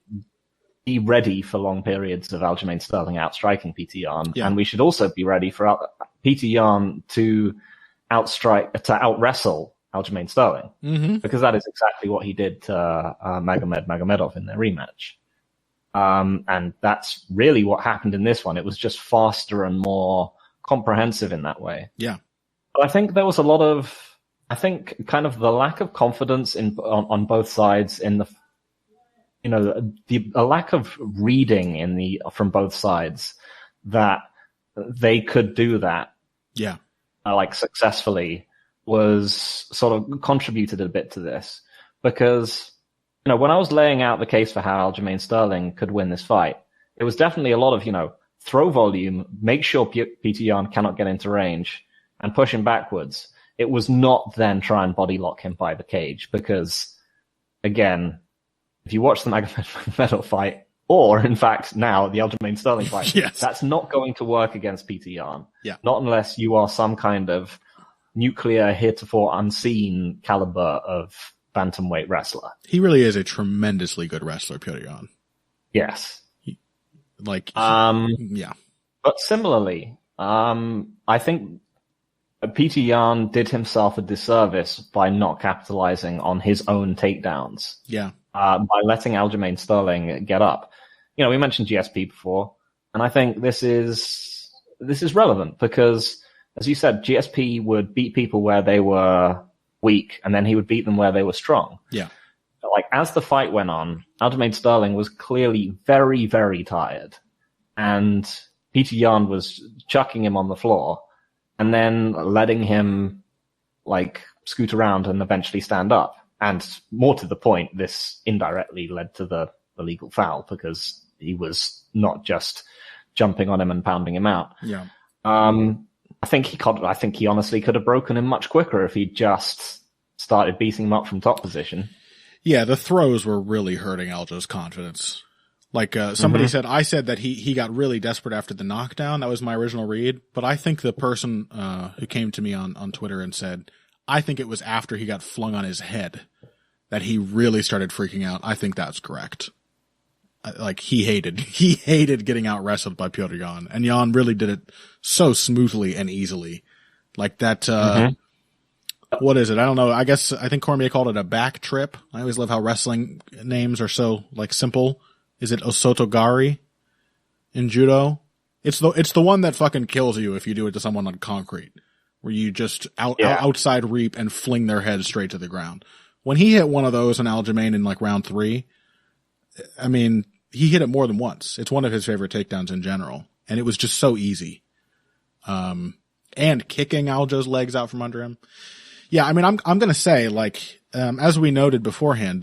be ready for long periods of Aljamain Sterling outstriking Petr Yan, and we should also be ready for Petr Yan to out-wrestle Aljamain Sterling, because that is exactly what he did to Magomedov in their rematch. And that's really what happened in this one. It was just faster and more comprehensive in that way. Yeah. But I think there was a lot of, kind of the lack of confidence on both sides in the, a lack of reading from both sides that they could do that. Yeah. Successfully was sort of contributed a bit to this, because when I was laying out the case for how Aljamain Sterling could win this fight, it was definitely a lot of, throw volume, make sure Petr Yan cannot get into range, and push him backwards. It was not then try and body lock him by the cage, because, again, if you watch the Magomedov fight, or in fact now the Aljamain Sterling fight, that's not going to work against Petr Yan. Yeah. Not unless you are some kind of nuclear, heretofore unseen caliber of bantamweight wrestler. He really is a tremendously good wrestler, Petr Yan. Yes. Yeah. But similarly, I think Petr Yan did himself a disservice by not capitalizing on his own takedowns. Yeah. By letting Aljamain Sterling get up. We mentioned GSP before, and I think this is relevant because, as you said, GSP would beat people where they were weak, and then he would beat them where they were strong. Yeah. As the fight went on, Aljamain Sterling was clearly very, very tired, and Petr Yan was chucking him on the floor, and then letting him scoot around and eventually stand up. And more to the point, this indirectly led to the illegal foul because he was not just jumping on him and pounding him out. Yeah. I think he honestly could have broken him much quicker if he just started beating him up from top position. Yeah, the throws were really hurting Aljo's confidence. Like somebody said, I said that he got really desperate after the knockdown. That was my original read. But I think the person who came to me on Twitter and said, I think it was after he got flung on his head that he really started freaking out. I think that's correct. Like he hated getting out wrestled by Petr Yan, and Yan really did it so smoothly and easily. Like that, what is it? I don't know. I think Cormier called it a back trip. I always love how wrestling names are so like simple. Is it Osotogari in judo? It's the one that fucking kills you if you do it to someone on concrete, where you just outside reap and fling their head straight to the ground. When he hit one of those on Aljamain in like round 3, I mean, he hit it more than once. It's one of his favorite takedowns in general, and it was just so easy. And kicking Aljo's legs out from under him. Yeah, I mean, I'm gonna say, like, as we noted beforehand,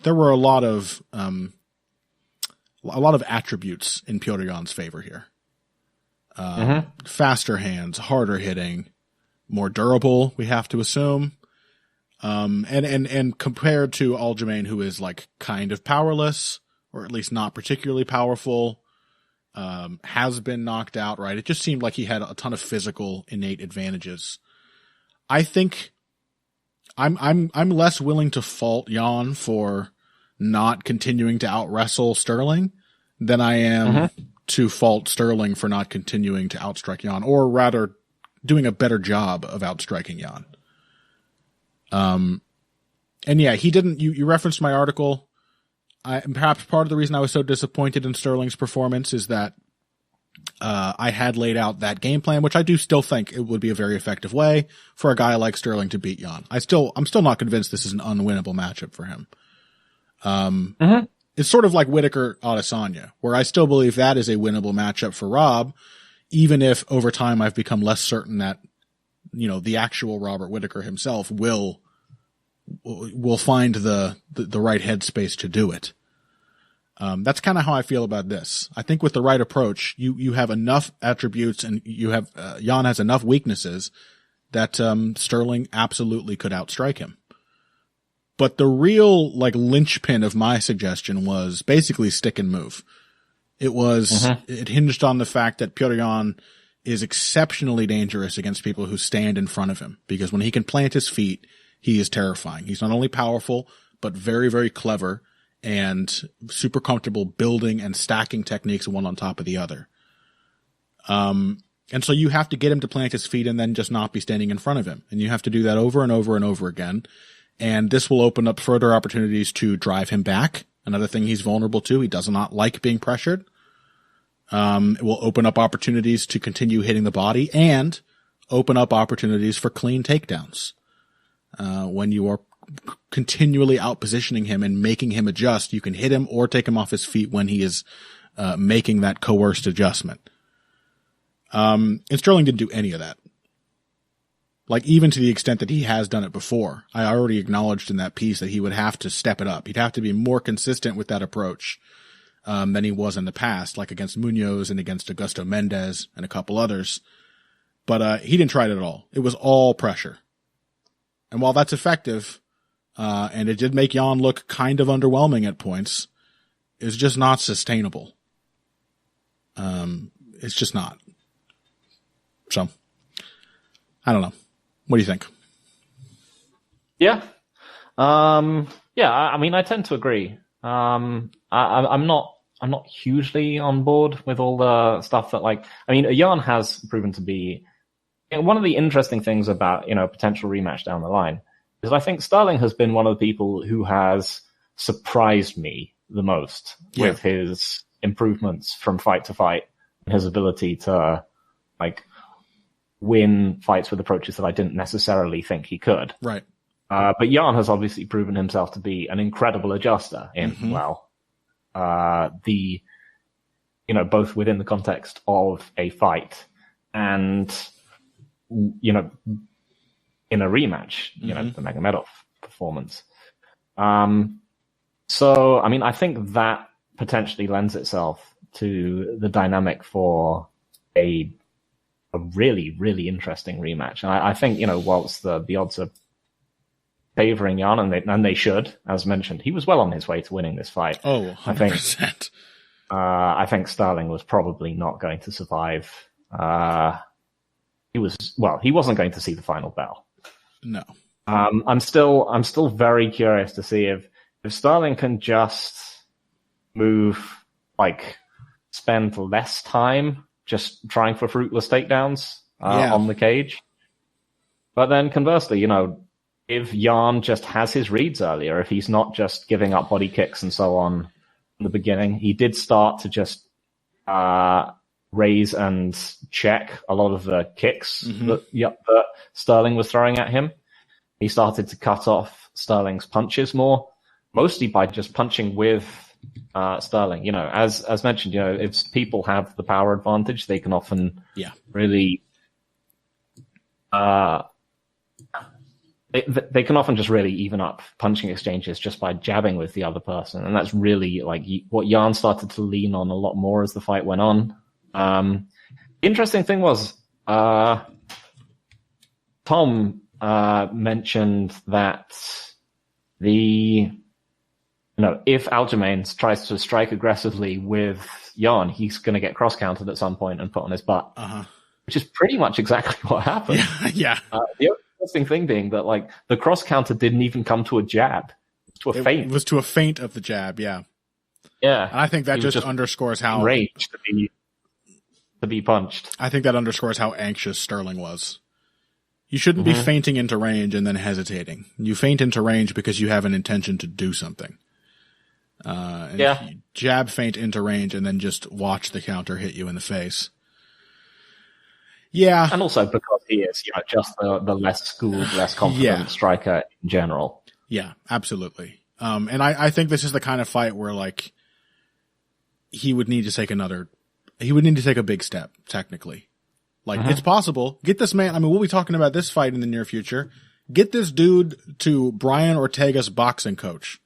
there were a lot of attributes in Petr Yan's favor here. Faster hands, harder hitting, more durable, we have to assume. And compared to Aljamain, who is like kind of powerless, or at least not particularly powerful, has been knocked out, right? It just seemed like he had a ton of physical innate advantages. I think I'm less willing to fault Yan for not continuing to out wrestle Sterling than I am to fault Sterling for not continuing to outstrike Yan, or rather doing a better job of outstriking Yan. And yeah, he didn't, you referenced my article. Perhaps part of the reason I was so disappointed in Sterling's performance is that, I had laid out that game plan, which I do still think it would be a very effective way for a guy like Sterling to beat Yan. I'm still not convinced this is an unwinnable matchup for him. It's sort of like Whittaker Adesanya, where I still believe that is a winnable matchup for Rob, even if over time I've become less certain that, you know, the actual Robert Whittaker himself will find the right headspace to do it. That's kind of how I feel about this. I think with the right approach, you have enough attributes and you have, Yan has enough weaknesses that, Sterling absolutely could outstrike him. But the real, like, linchpin of my suggestion was basically stick and move. It was, it hinged on the fact that Petr Yan is exceptionally dangerous against people who stand in front of him, because when he can plant his feet, he is terrifying. He's not only powerful, but very, very clever and super comfortable building and stacking techniques one on top of the other. And so you have to get him to plant his feet and then just not be standing in front of him. And you have to do that over and over and over again. And this will open up further opportunities to drive him back. Another thing he's vulnerable to. He does not like being pressured. It will open up opportunities to continue hitting the body and open up opportunities for clean takedowns. When you are continually outpositioning him and making him adjust, you can hit him or take him off his feet when he is making that coerced adjustment. And Sterling didn't do any of that. Like, even to the extent that he has done it before. I already acknowledged in that piece that he would have to step it up. He'd have to be more consistent with that approach than he was in the past, like against Munoz and against Augusto Mendez and a couple others. But he didn't try it at all. It was all pressure. And while that's effective, and it did make Yan look kind of underwhelming at points, it's just not sustainable. It's just not. So, I don't know. What do you think? Yeah. I mean, I tend to agree. I'm not hugely on board with all the stuff that, like, I mean, Yan has proven to be, one of the interesting things about, a potential rematch down the line is I think Sterling has been one of the people who has surprised me the most with his improvements from fight to fight, and his ability to, like, win fights with approaches that I didn't necessarily think he could. Right. But Yan has obviously proven himself to be an incredible adjuster in, both within the context of a fight and, in a rematch, you know, the Magomedov performance. So, I mean, I think that potentially lends itself to the dynamic for a really, really interesting rematch. And I think, you know, whilst the odds are favoring Jan, and they should, as mentioned, he was well on his way to winning this fight. Oh, 100%. I think Sterling was probably not going to survive. He wasn't going to see the final bell. No. I'm still very curious to see if Sterling can just spend less time just trying for fruitless takedowns on the cage. But then conversely, you know, if Jan just has his reads earlier, if he's not just giving up body kicks and so on in the beginning, he did start to just raise and check a lot of the kicks that Sterling was throwing at him. He started to cut off Sterling's punches more, mostly by just punching with Sterling. You know, as mentioned, you know, if people have the power advantage, they can often really they can often just really even up punching exchanges just by jabbing with the other person, and that's really what Jan started to lean on a lot more as the fight went on. The interesting thing was Tom mentioned that if Aljamain tries to strike aggressively with Jan, he's going to get cross-countered at some point and put on his butt, which is pretty much exactly what happened. Yeah. The interesting thing being that the cross-counter didn't even come to a jab, to a feint. It was to a feint of the jab, yeah. Yeah. And I think that just underscores how range to be punched. I think that underscores how anxious Sterling was. You shouldn't be feinting into range and then hesitating. You feint into range because you have an intention to do something. And if you jab feint into range and then just watch the counter hit you in the face. Yeah. And also because he is, you know, just the less schooled, less confident striker in general. Yeah, absolutely. And I think this is the kind of fight where he would need to take a big step, technically. It's possible. Get this man, I mean, we'll be talking about this fight in the near future. Get this dude to Brian Ortega's boxing coach.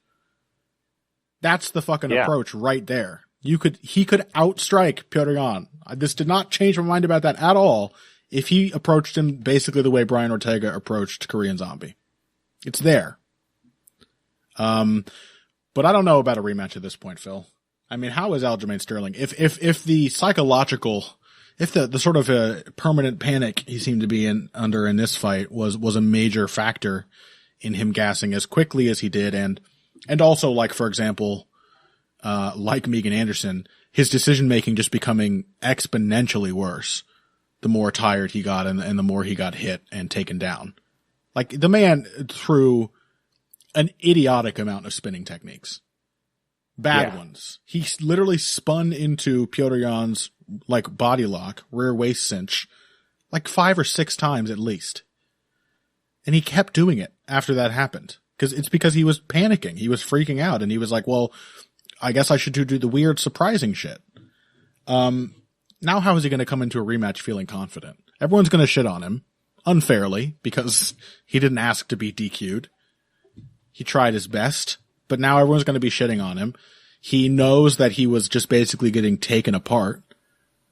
That's the fucking approach right there. He could outstrike Petr Yan. This did not change my mind about that at all if he approached him basically the way Brian Ortega approached Korean Zombie. It's there. But I don't know about a rematch at this point, Phil. I mean, how is Aljamain Sterling? If the psychological, if the sort of permanent panic he seemed to be under in this fight was a major factor in him gassing as quickly as he did, and also, for example, like Megan Anderson, his decision making just becoming exponentially worse the more tired he got and the more he got hit and taken down. The man threw an idiotic amount of spinning techniques. Bad ones. He literally spun into Petr Yan's body lock, rear waist cinch, 5 or 6 times at least. And he kept doing it after that happened. Because he was panicking. He was freaking out, and he was like, well, I guess I should do the weird surprising shit. Now how is he going to come into a rematch feeling confident? Everyone's going to shit on him, unfairly, because he didn't ask to be DQ'd. He tried his best, but now everyone's going to be shitting on him. He knows that he was just basically getting taken apart,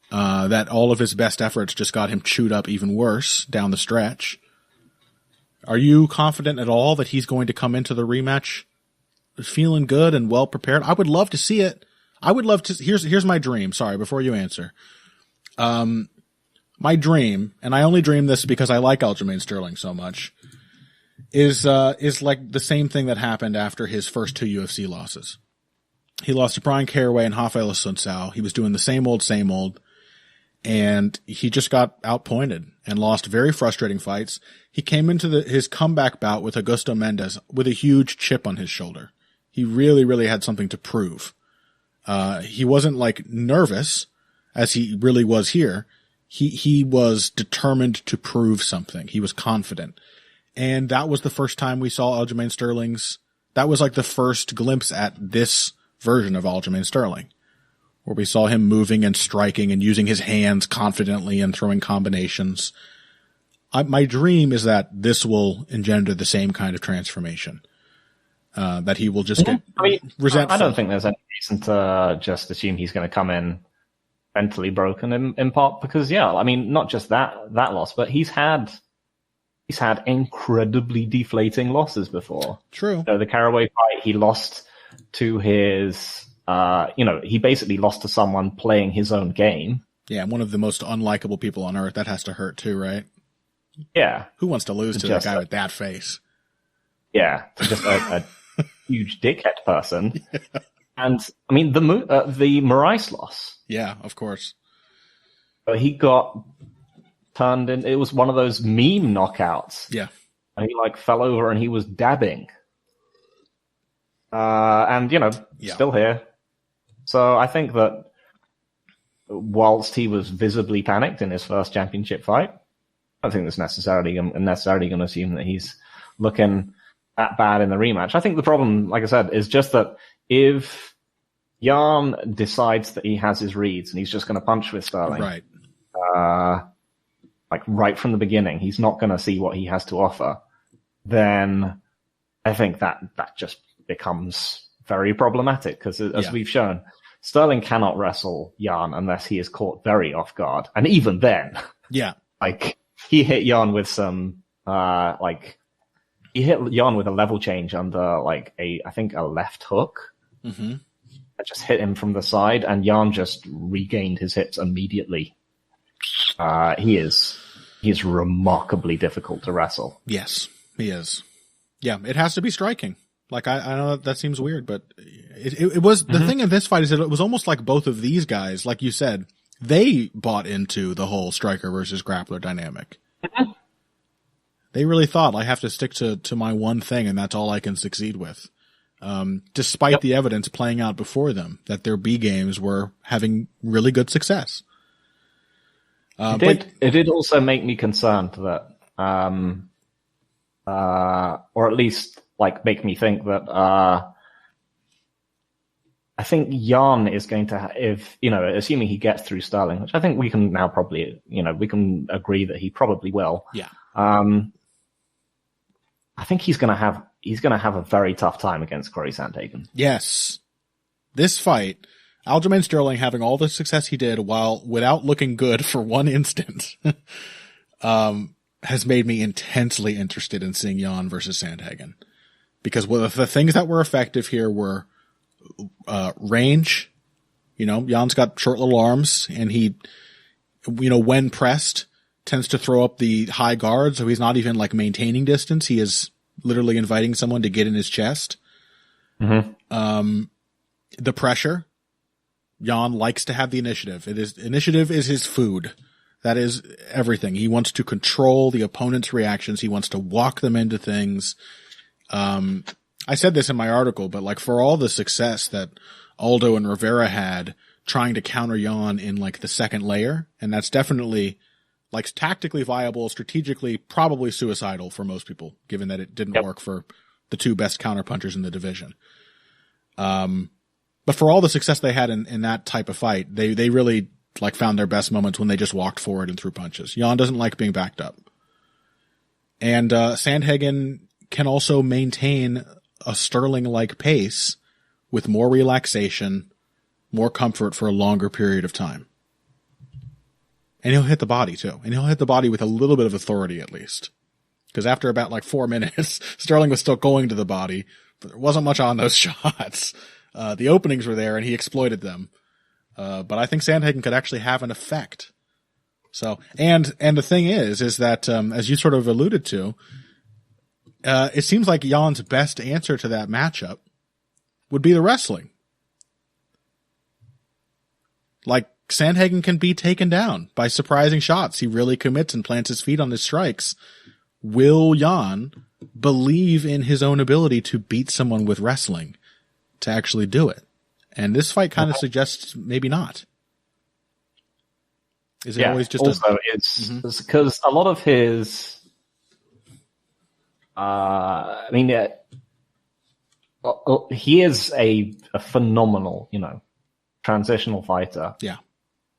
that all of his best efforts just got him chewed up even worse down the stretch. Are you confident at all that he's going to come into the rematch feeling good and well prepared? I would love to see it. I would love to. Here's my dream. Sorry, before you answer. My dream, and I only dream this because I like Aljamain Sterling so much, is like the same thing that happened after his first 2 UFC losses. He lost to Brian Caraway and Rafael Assunção. He was doing the same old, and he just got outpointed and lost very frustrating fights. He came into his comeback bout with Augusto Mendes with a huge chip on his shoulder. He really, really had something to prove. He wasn't nervous as he really was here. He was determined to prove something. He was confident. And that was the first time we saw Aljamain Sterling's, that was the first glimpse at this version of Aljamain Sterling, where we saw him moving and striking and using his hands confidently and throwing combinations. my dream is that this will engender the same kind of transformation. That he will just get resentful. I don't think there's any reason to just assume he's going to come in mentally broken in part because, not just that loss, but he's had incredibly deflating losses before. True. So the Caraway fight, he lost to his, he basically lost to someone playing his own game. Yeah, one of the most unlikable people on earth. That has to hurt too, right? Yeah. Who wants to lose to that guy with that face? Yeah, to just a huge dickhead person. Yeah. And, the Moraes loss. Yeah, of course. He got turned in. It was one of those meme knockouts. Yeah. And he, fell over and he was dabbing. Still here. So I think that whilst he was visibly panicked in his first championship fight, I don't think that's necessarily going to assume that he's looking that bad in the rematch. I think the problem, like I said, is just that if Jan decides that he has his reads and he's just going to punch with Sterling, right? Right from the beginning, he's not going to see what he has to offer. Then I think that just becomes very problematic because, as we've shown, Sterling cannot wrestle Jan unless he is caught very off guard, and even then, he hit Jan with some he hit Jan with a level change under I think a left hook. Mm-hmm. I just hit him from the side, and Jan just regained his hips immediately. He is remarkably difficult to wrestle. Yes, he is. Yeah, it has to be striking. I know that seems weird, but it was the thing in this fight is that it was almost like both of these guys, like you said, they bought into the whole striker versus grappler dynamic. Mm-hmm. They really thought, I have to stick to my one thing, and that's all I can succeed with. Despite the evidence playing out before them that their B games were having really good success. It did also make me concerned that, or at least make me think that, I think Jan is going to, assuming he gets through Sterling, which I think we can now probably, we can agree that he probably will. Yeah. I think he's going to have a very tough time against Corey Sandhagen. Yes. This fight, Aljamain Sterling having all the success he did without looking good for one instant, has made me intensely interested in seeing Jan versus Sandhagen. Because the things that were effective here were, range. Jan's got short little arms, and he, when pressed, tends to throw up the high guard, so he's not even maintaining distance. He is literally inviting someone to get in his chest. Mm-hmm. The pressure. Jan likes to have the initiative. Initiative is his food. That is everything. He wants to control the opponent's reactions. He wants to walk them into things. I said this in my article, but for all the success that Aldo and Rivera had trying to counter Jan in the second layer, and that's definitely tactically viable, strategically probably suicidal for most people, given that it didn't work for the two best counterpunchers in the division. But for all the success they had in that type of fight, they really found their best moments when they just walked forward and threw punches. Jan doesn't like being backed up. And Sandhagen can also maintain a Sterling-like pace with more relaxation, more comfort for a longer period of time. And he'll hit the body too. And he'll hit the body with a little bit of authority at least. Because after about 4 minutes, Sterling was still going to the body, but there wasn't much on those shots. The openings were there and he exploited them. But I think Sandhagen could actually have an effect. So, and the thing is that, as you sort of alluded to, it seems like Jan's best answer to that matchup would be the wrestling. Sandhagen can be taken down by surprising shots. He really commits and plants his feet on his strikes. Will Jan believe in his own ability to beat someone with wrestling to actually do it? And this fight kind of suggests maybe not. Is it always just it's because a lot of his, he is a phenomenal, transitional fighter. Yeah.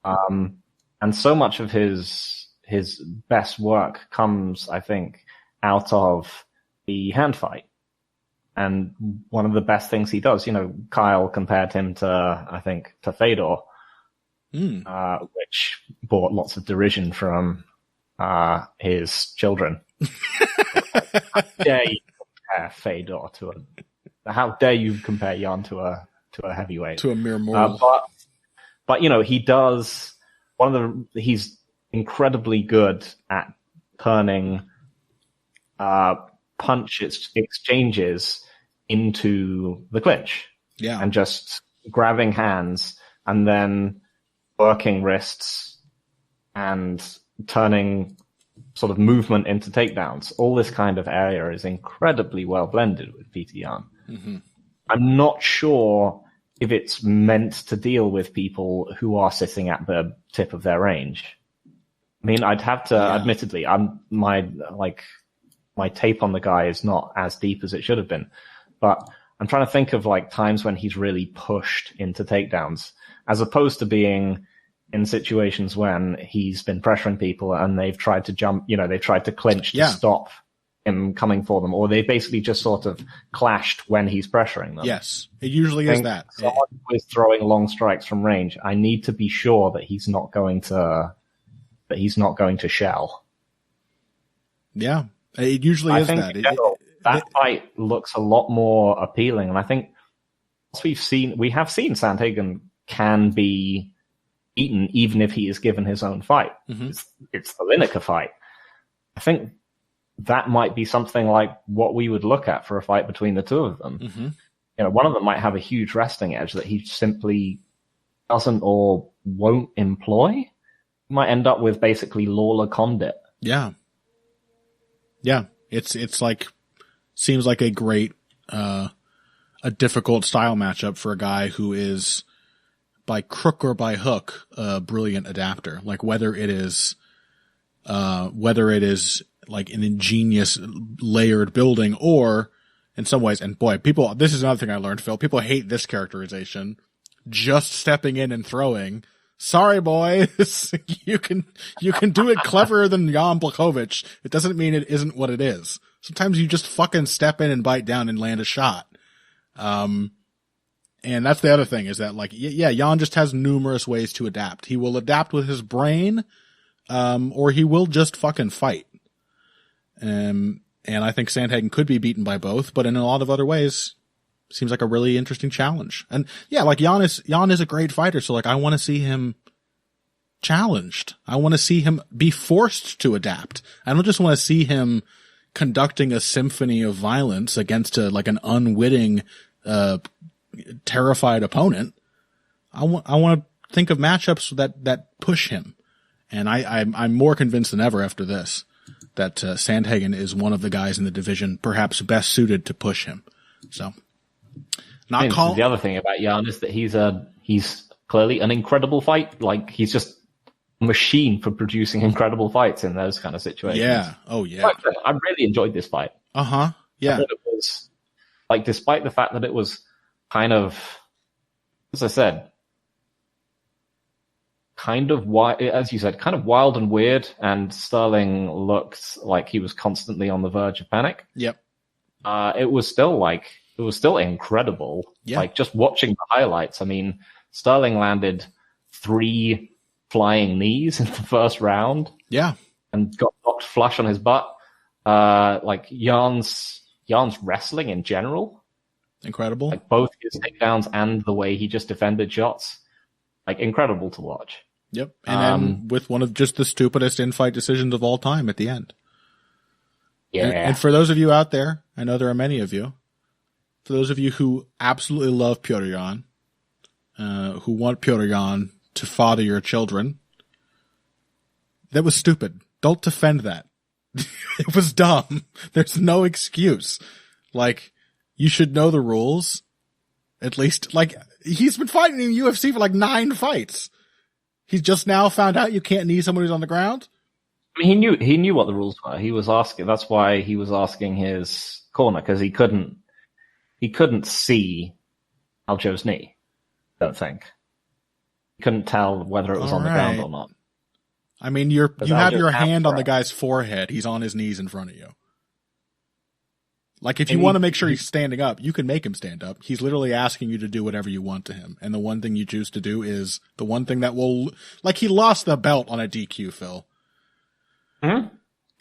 And so much of his his best work comes, I think, out of the hand fight. And one of the best things he does, Kyle compared him to, I think, to Fedor, which brought lots of derision from his children. How dare you compare Fedor how dare you compare Jan to a heavyweight? To a mere mortal. But he does he's incredibly good at turning punch exchanges into the clinch. Yeah. And just grabbing hands and then working wrists and turning sort of movement into takedowns. All this kind of area is incredibly well blended with Peter Yan. Mm-hmm. I'm not sure if it's meant to deal with people who are sitting at the tip of their range. I mean, I'd have to, admittedly, my tape on the guy is not as deep as it should have been, but I'm trying to think of times when he's really pushed into takedowns, as opposed to being in situations when he's been pressuring people and they've tried to jump, they've tried to clinch to stop him coming for them, or they basically just sort of clashed when he's pressuring them. Yes, it usually is that. Someone who is throwing long strikes from range, I need to be sure that he's not going to shell. Yeah, it usually is that. In general, that fight looks a lot more appealing, and I think we have seen Sandhagen can be beaten even if he is given his own fight. Mm-hmm. It's the Lineker fight. I think that might be something like what we would look at for a fight between the two of them. Mm-hmm. One of them might have a huge wrestling edge that he simply doesn't or won't employ. He might end up with basically Lawler Condit. Yeah. Yeah. It's seems like a great, a difficult style matchup for a guy who is by crook or by hook, a brilliant adapter. Whether it is like an ingenious layered building, or in some ways, and boy, this is another thing I learned, Phil, people hate this characterization, just stepping in and throwing. Sorry, boys, you can do it cleverer than Jan Blachowicz. It doesn't mean it isn't what it is. Sometimes you just fucking step in and bite down and land a shot. And that's the other thing, is that Jan just has numerous ways to adapt. He will adapt with his brain, or he will just fucking fight. And I think Sandhagen could be beaten by both, but in a lot of other ways, seems like a really interesting challenge. And yeah, Jan is a great fighter, so I want to see him challenged. I want to see him be forced to adapt. I don't just want to see him conducting a symphony of violence against an unwitting, terrified opponent. I want to think of matchups that push him. And I'm more convinced than ever after this that Sandhagen is one of the guys in the division perhaps best suited to push him. So, the other thing about Jan is that he's clearly an incredible fight. He's just a machine for producing incredible fights in those kind of situations. Yeah. Oh yeah. I really enjoyed this fight. Uh-huh. Yeah. I thought it was despite the fact that it was kind of, as I said, kind of wild, as you said, kind of wild and weird, and Sterling looked like he was constantly on the verge of panic. Yep. It was still incredible. Yeah. Just watching the highlights. I mean, Sterling landed 3 flying knees in the first round. Yeah. And got knocked flush on his butt. Jan's wrestling in general. Incredible. Both his takedowns and the way he just defended shots. Incredible to watch. Yep. And then with one of just the stupidest in-fight decisions of all time at the end. Yeah. And for those of you out there, I know there are many of you, for those of you who absolutely love Petr Yan, who want Petr Yan to father your children, that was stupid. Don't defend that. It was dumb. There's no excuse. You should know the rules. At least, he's been fighting in the UFC for 9 fights. He's just now found out you can't knee someone who's on the ground. I mean, he knew what the rules were. He was asking. That's why he was asking his corner, because he couldn't see Aljo's knee. I don't think he couldn't tell whether it was on the ground or not. I mean, you have Aljo your can't hand on throw. the guy's forehead. He's on his knees in front of you. Like, if you want to make sure he's standing up, you can make him stand up. He's literally asking you to do whatever you want to him. And the one thing you choose to do is the one thing that will, like, he lost the belt on a DQ, Phil. Hmm?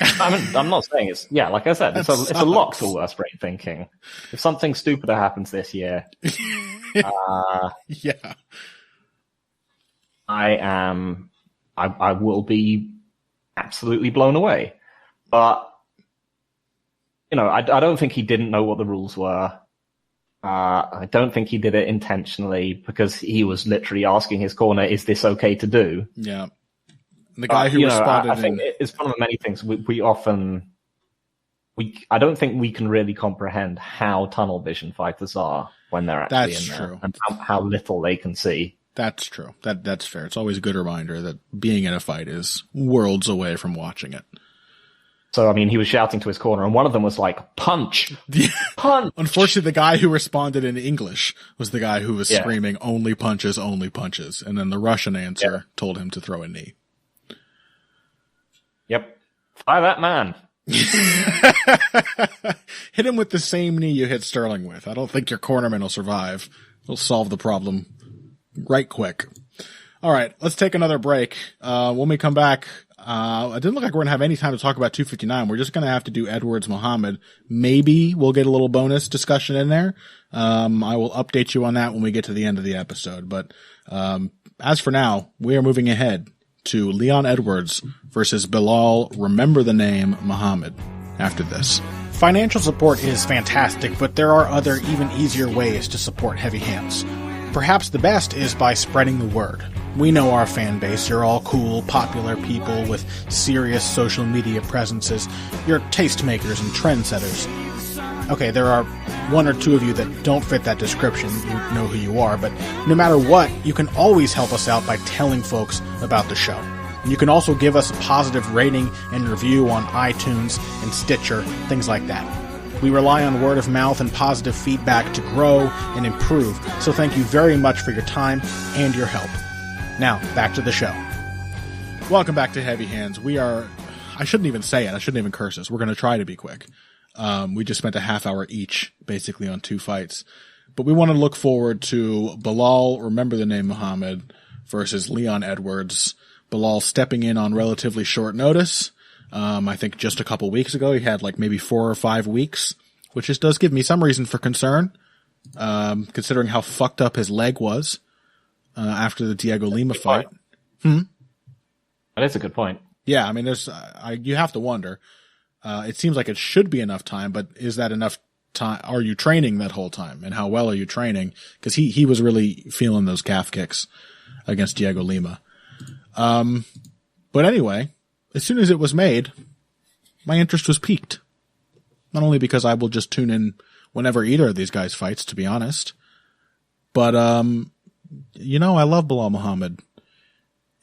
I'm not saying it's, yeah, like I said, it's a lock to worst brain thinking. If something stupider happens this year, Yeah. I will be absolutely blown away. But, you know, I don't think he didn't know what the rules were. I don't think he did it intentionally because he was literally asking his corner, is this okay to do? Yeah. And the guy who responded I think it's one of the many things I don't think we can really comprehend how tunnel vision fighters are when they're actually That's in true. there and how little they can see. That's true. That's fair. It's always a good reminder that being in a fight is worlds away from watching it. So, I mean, he was shouting to his corner, and one of them was like, punch! Punch! Unfortunately, the guy who responded in English was the guy who was screaming, only punches, only punches. And then the Russian answer told him to throw a knee. Yep. Fire that man. Hit him with the same knee you hit Sterling with. I don't think your cornerman will survive. It'll solve the problem right quick. All right, let's take another break. When we come back, it didn't look like we're going to have any time to talk about 259. We're just going to have to do Edwards Muhammad. Maybe we'll get a little bonus discussion in there. I will update you on that when we get to the end of the episode. But as for now, we are moving ahead to Leon Edwards versus Belal, remember the name, Muhammad, after this. Financial support is fantastic, but there are other, even easier ways to support Heavy Hands. Perhaps the best is by spreading the word. We know our fan base. You're all cool, popular people with serious social media presences. You're tastemakers and trendsetters. Okay, there are one or two of you that don't fit that description. You know who you are, but no matter what, you can always help us out by telling folks about the show. And you can also give us a positive rating and review on iTunes and Stitcher, things like that. We rely on word of mouth and positive feedback to grow and improve, so thank you very much for your time and your help. Now, back to the show. Welcome back to Heavy Hands. I shouldn't even say it. I shouldn't even curse us. We're going to try to be quick. We just spent a half hour each, basically, on two fights. But we want to look forward to Belal, remember the name, Muhammad, versus Leon Edwards. Belal stepping in on relatively short notice. I think just a couple weeks ago, he had like maybe 4 or 5 weeks, which just does give me some reason for concern, considering how fucked up his leg was, after the Diego Lima fight. That is a good point. Yeah. I mean, you have to wonder. It seems like it should be enough time, but is that enough time? Are you training that whole time? And how well are you training? Cause he was really feeling those calf kicks against Diego Lima. But anyway, as soon as it was made, my interest was piqued. Not only because I will just tune in whenever either of these guys fights, to be honest, but, I love Belal Muhammad,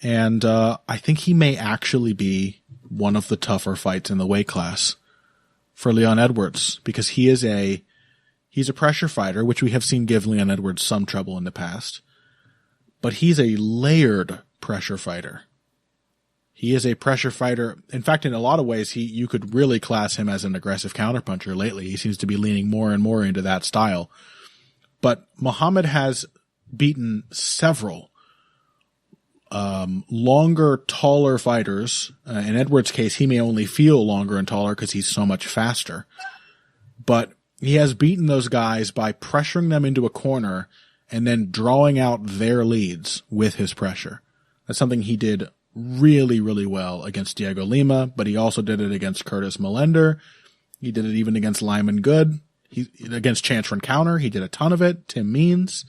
and, I think he may actually be one of the tougher fights in the weight class for Leon Edwards, because he's a pressure fighter, which we have seen give Leon Edwards some trouble in the past, but he's a layered pressure fighter. He is a pressure fighter. In fact, in a lot of ways, you could really class him as an aggressive counterpuncher lately. He seems to be leaning more and more into that style. But Muhammad has beaten several longer, taller fighters. In Edwards' case, he may only feel longer and taller because he's so much faster. But he has beaten those guys by pressuring them into a corner and then drawing out their leads with his pressure. That's something he did really, really well against Diego Lima, but he also did it against Curtis Millender. He did it even against Lyman Good. Against Chance Rencounter, he did a ton of it. Tim Means.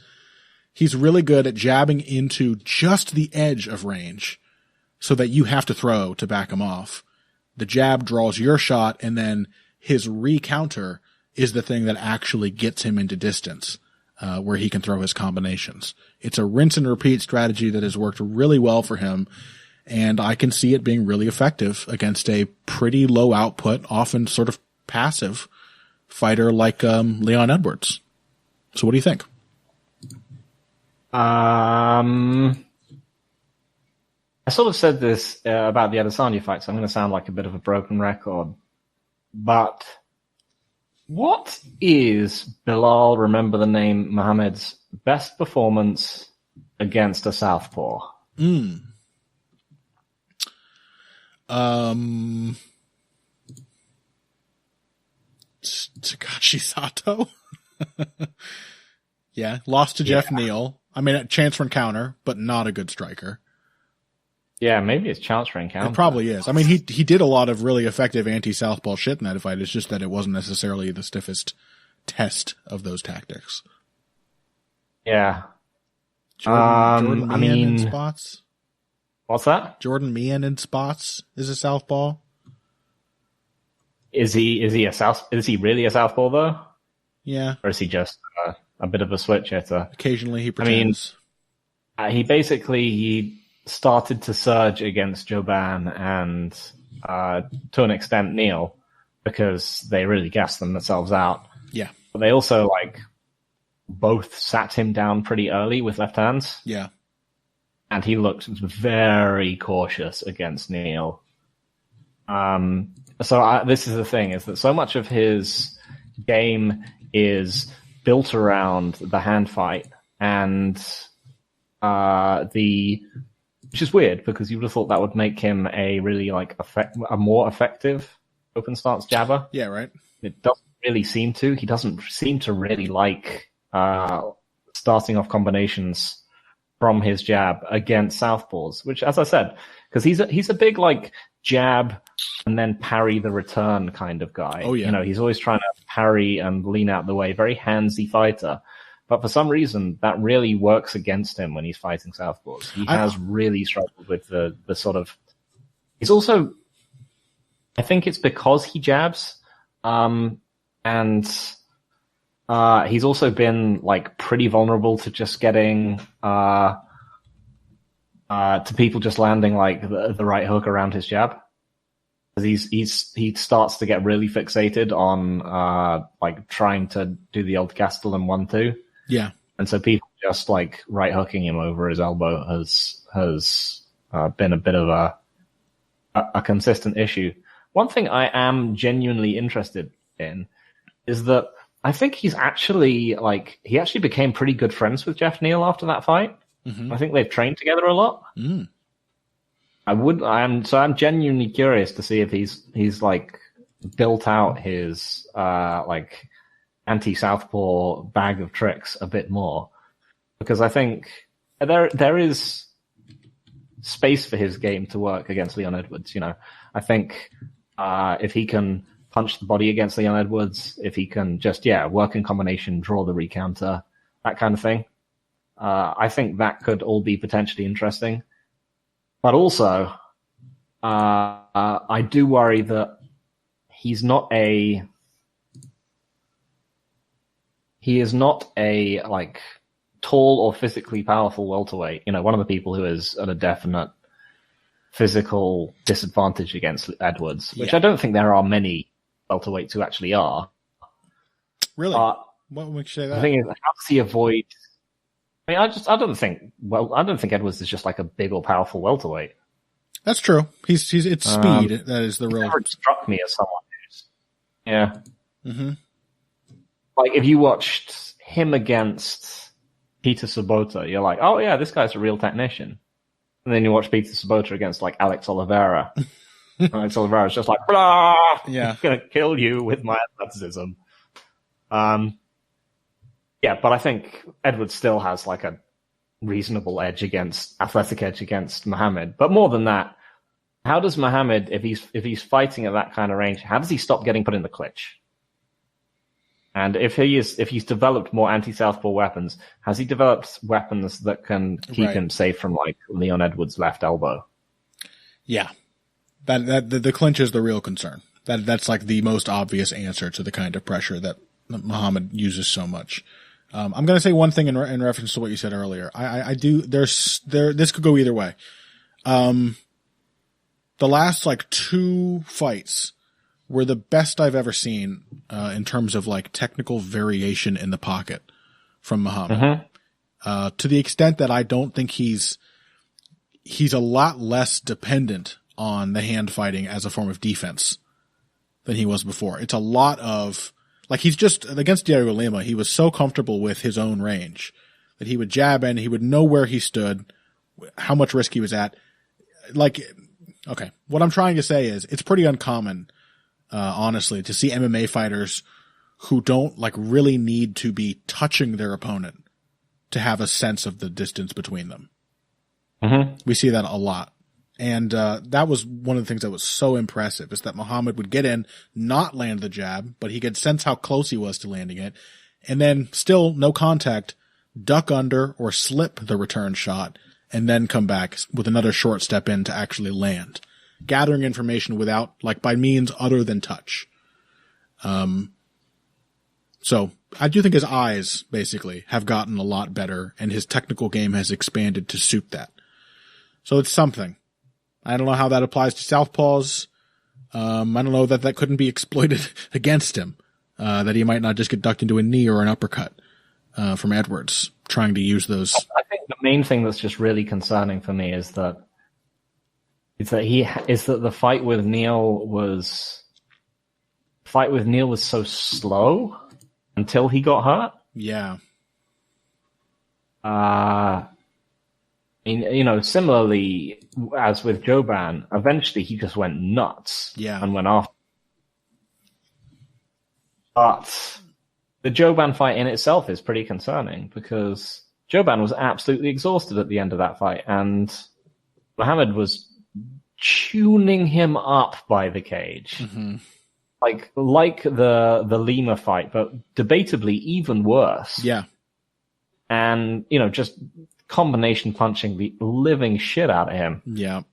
He's really good at jabbing into just the edge of range so that you have to throw to back him off. The jab draws your shot, and then his recounter is the thing that actually gets him into distance, where he can throw his combinations. It's a rinse and repeat strategy that has worked really well for him. And I can see it being really effective against a pretty low output, often sort of passive fighter like Leon Edwards. So what do you think? I I sort of said this about the Adesanya fight, so I'm going to sound like a bit of a broken record. But what is Belal, remember the name, Muhammad's best performance against a southpaw? Takashi Sato. Yeah, lost to Jeff Neal. I mean, a chance for encounter, but not a good striker. Yeah, maybe it's chance for encounter. It probably is. I mean, he did a lot of really effective anti-southpaw shit in that fight. It's just that it wasn't necessarily the stiffest test of those tactics. Yeah. Jordan Meehan in spots. What's that? Jordan Meehan in spots is a southpaw. Is he really a southpaw though? Yeah. Or is he just a bit of a switch hitter? Occasionally he pretends. I mean, he started to surge against Joban and to an extent Neal because they really gassed themselves out. Yeah. But they also both sat him down pretty early with left hands. Yeah. And he looked very cautious against Neal. So this is the thing, is that so much of his game is built around the hand fight and which is weird because you would have thought that would make him a really a more effective open stance jabber. Yeah, right. It doesn't really seem to. He doesn't seem to really like starting off combinations from his jab against southpaws, which, as I said, because he's a big jab and then parry the return kind of guy. Oh yeah. He's always trying to parry and lean out the way, very handsy fighter. But for some reason, that really works against him when he's fighting southpaws. He has really struggled with the sort of. He's also, I think it's because he jabs, and he's also been pretty vulnerable to just getting to people just landing the right hook around his jab. Because he starts to get really fixated on trying to do the old Castellan 1-2. Yeah. And so people just right hooking him over his elbow has been a bit of a consistent issue. One thing I am genuinely interested in is that I think he's actually he actually became pretty good friends with Jeff Neal after that fight. Mm-hmm. I think they've trained together a lot. Mm. I'm genuinely curious to see if he's built out his anti-southpaw bag of tricks a bit more, because I think there is space for his game to work against Leon Edwards. I think if he can punch the body against Leon Edwards, if he can just work in combination, draw the recounter, that kind of thing, I think that could all be potentially interesting. But also, I do worry that he is not a tall or physically powerful welterweight. One of the people who is at a definite physical disadvantage against Edwards, which I don't think there are many welterweights who actually are. Really? What makes you say that? The thing is, how does he avoid? I mean, I don't think Edwards is just a big or powerful welterweight. That's true. It's speed that is the real. Never struck me as someone who's. Yeah. Mm-hmm. If you watched him against Peter Sabota, you're like, oh yeah, this guy's a real technician. And then you watch Peter Sabota against Alex Oliveira. Alex Oliveira's just blah! Yeah. I'm gonna kill you with my athleticism. Yeah, but I think Edwards still has a reasonable athletic edge against Muhammad. But more than that, how does Muhammad, if he's fighting at that kind of range, how does he stop getting put in the clinch? And if he's developed more anti-southpaw weapons, has he developed weapons that can keep him safe from Leon Edwards' left elbow? Yeah, that the clinch is the real concern. That's the most obvious answer to the kind of pressure that Muhammad uses so much. I'm going to say one thing in reference to what you said earlier. I do. This could go either way. The last two fights were the best I've ever seen in terms of technical variation in the pocket from Muhammad. Mm-hmm. To the extent that I don't think he's he's a lot less dependent on the hand fighting as a form of defense than he was before. It's a lot of, like, he's just, against Diego Lima, he was so comfortable with his own range that he would jab in, he would know where he stood, how much risk he was at. Like, okay, what I'm trying to say is it's pretty uncommon, honestly, to see MMA fighters who don't, like, really need to be touching their opponent to have a sense of the distance between them. Mm-hmm. We see that a lot. And that was one of the things that was so impressive, is that Muhammad would get in, not land the jab, but he could sense how close he was to landing it, and then still no contact, duck under or slip the return shot, and then come back with another short step in to actually land, gathering information without, like, by means other than touch. So I do think his eyes basically have gotten a lot better, and his technical game has expanded to suit that. So it's something. I don't know how that applies to southpaws. I don't know that couldn't be exploited against him, that he might not just get ducked into a knee or an uppercut from Edwards, trying to use those. I think the main thing that's just really concerning for me is that the fight with Neal was so slow until he got hurt. Yeah. I mean, you know, similarly as with Joban, eventually he just went nuts. Yeah. And went off. But the Joban fight in itself is pretty concerning, because Joban was absolutely exhausted at the end of that fight, and Muhammad was tuning him up by the cage. Mm-hmm. Like the Lima fight, but debatably even worse. Yeah. And, you know, just combination punching the living shit out of him. Yeah.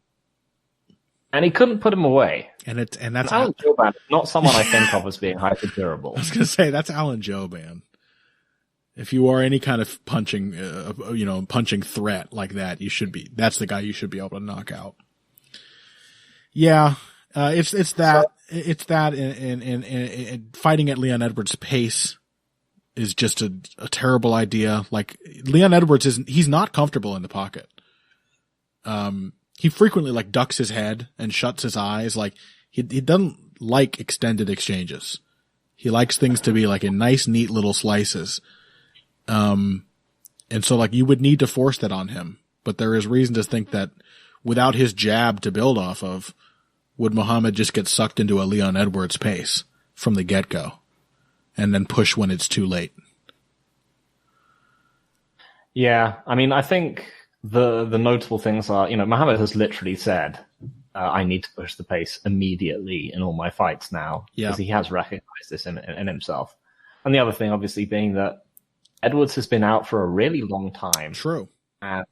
And he couldn't put him away. And that's Alan Joban is not someone I think of as being hyper durable. I was gonna say, that's Alan Joban. If you are any kind of punching, punching threat like that, that's the guy you should be able to knock out. Yeah. It's that in fighting at Leon Edwards' pace is just a terrible idea. Like, Leon Edwards he's not comfortable in the pocket. He frequently, like, ducks his head and shuts his eyes. Like, he doesn't like extended exchanges. He likes things to be, like, in nice, neat little slices. And so, like, you would need to force that on him. But there is reason to think that without his jab to build off of, would Muhammad just get sucked into a Leon Edwards pace from the get-go and then push when it's too late? Yeah, I mean, I think the notable things are, you know, Muhammad has literally said, I need to push the pace immediately in all my fights now, because he has recognized this in himself. And the other thing, obviously, being that Edwards has been out for a really long time. True. And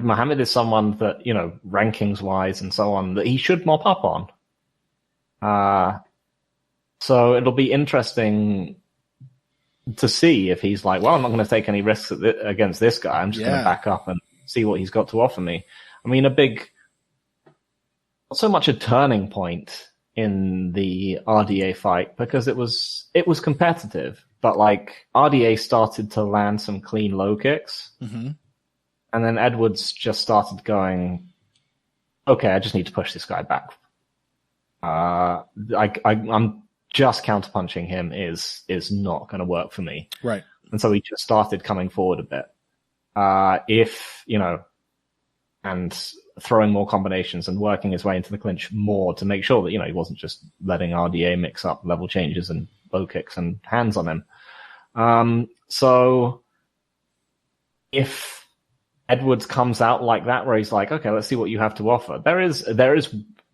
Muhammad is someone that, you know, rankings-wise and so on, that he should mop up on. So it'll be interesting to see if he's like, well, I'm not going to take any risks against this guy. I'm just going to back up and see what he's got to offer me. I mean, not so much a turning point in the RDA fight, because it was competitive, but, like, RDA started to land some clean low kicks. Mm-hmm. And then Edwards just started going, okay, I just need to push this guy back. I'm just counterpunching him is not going to work for me. Right. And so he just started coming forward a bit. And throwing more combinations and working his way into the clinch more to make sure that, you know, he wasn't just letting RDA mix up level changes and low kicks and hands on him. So if Edwards comes out like that, where he's like, okay, let's see what you have to offer, there is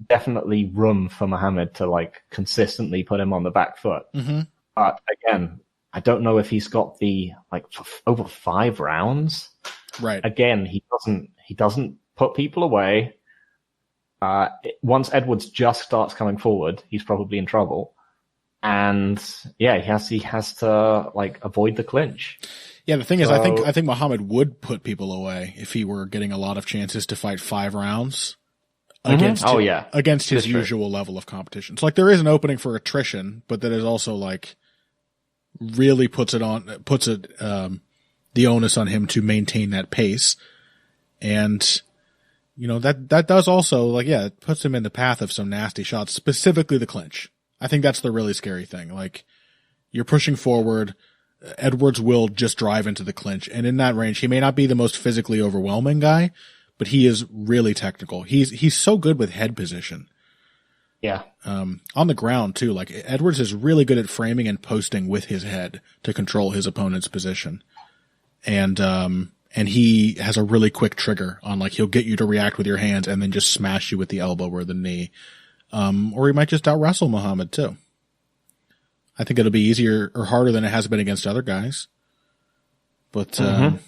definitely room for Muhammad to, like, consistently put him on the back foot. Mm-hmm. But again, I don't know if he's got the, like, over 5 rounds. Right. Again, he doesn't put people away. Once Edwards just starts coming forward, he's probably in trouble. And yeah, he has to, like, avoid the clinch. Yeah, the thing is, I think Muhammad would put people away if he were getting a lot of chances to fight 5 rounds against his usual level of competition. So, like, there is an opening for attrition, but that is also, like, really puts it the onus on him to maintain that pace. And, that does also, it puts him in the path of some nasty shots, specifically the clinch. I think that's the really scary thing. You're pushing forward, Edwards will just drive into the clinch. And in that range, he may not be the most physically overwhelming guy, but he is really technical. He's so good with head position. Yeah. On the ground too. Edwards is really good at framing and posting with his head to control his opponent's position. And he has a really quick trigger on he'll get you to react with your hands and then just smash you with the elbow or the knee. Or he might just out wrestle Muhammad too. I think it'll be easier or harder than it has been against other guys. But, I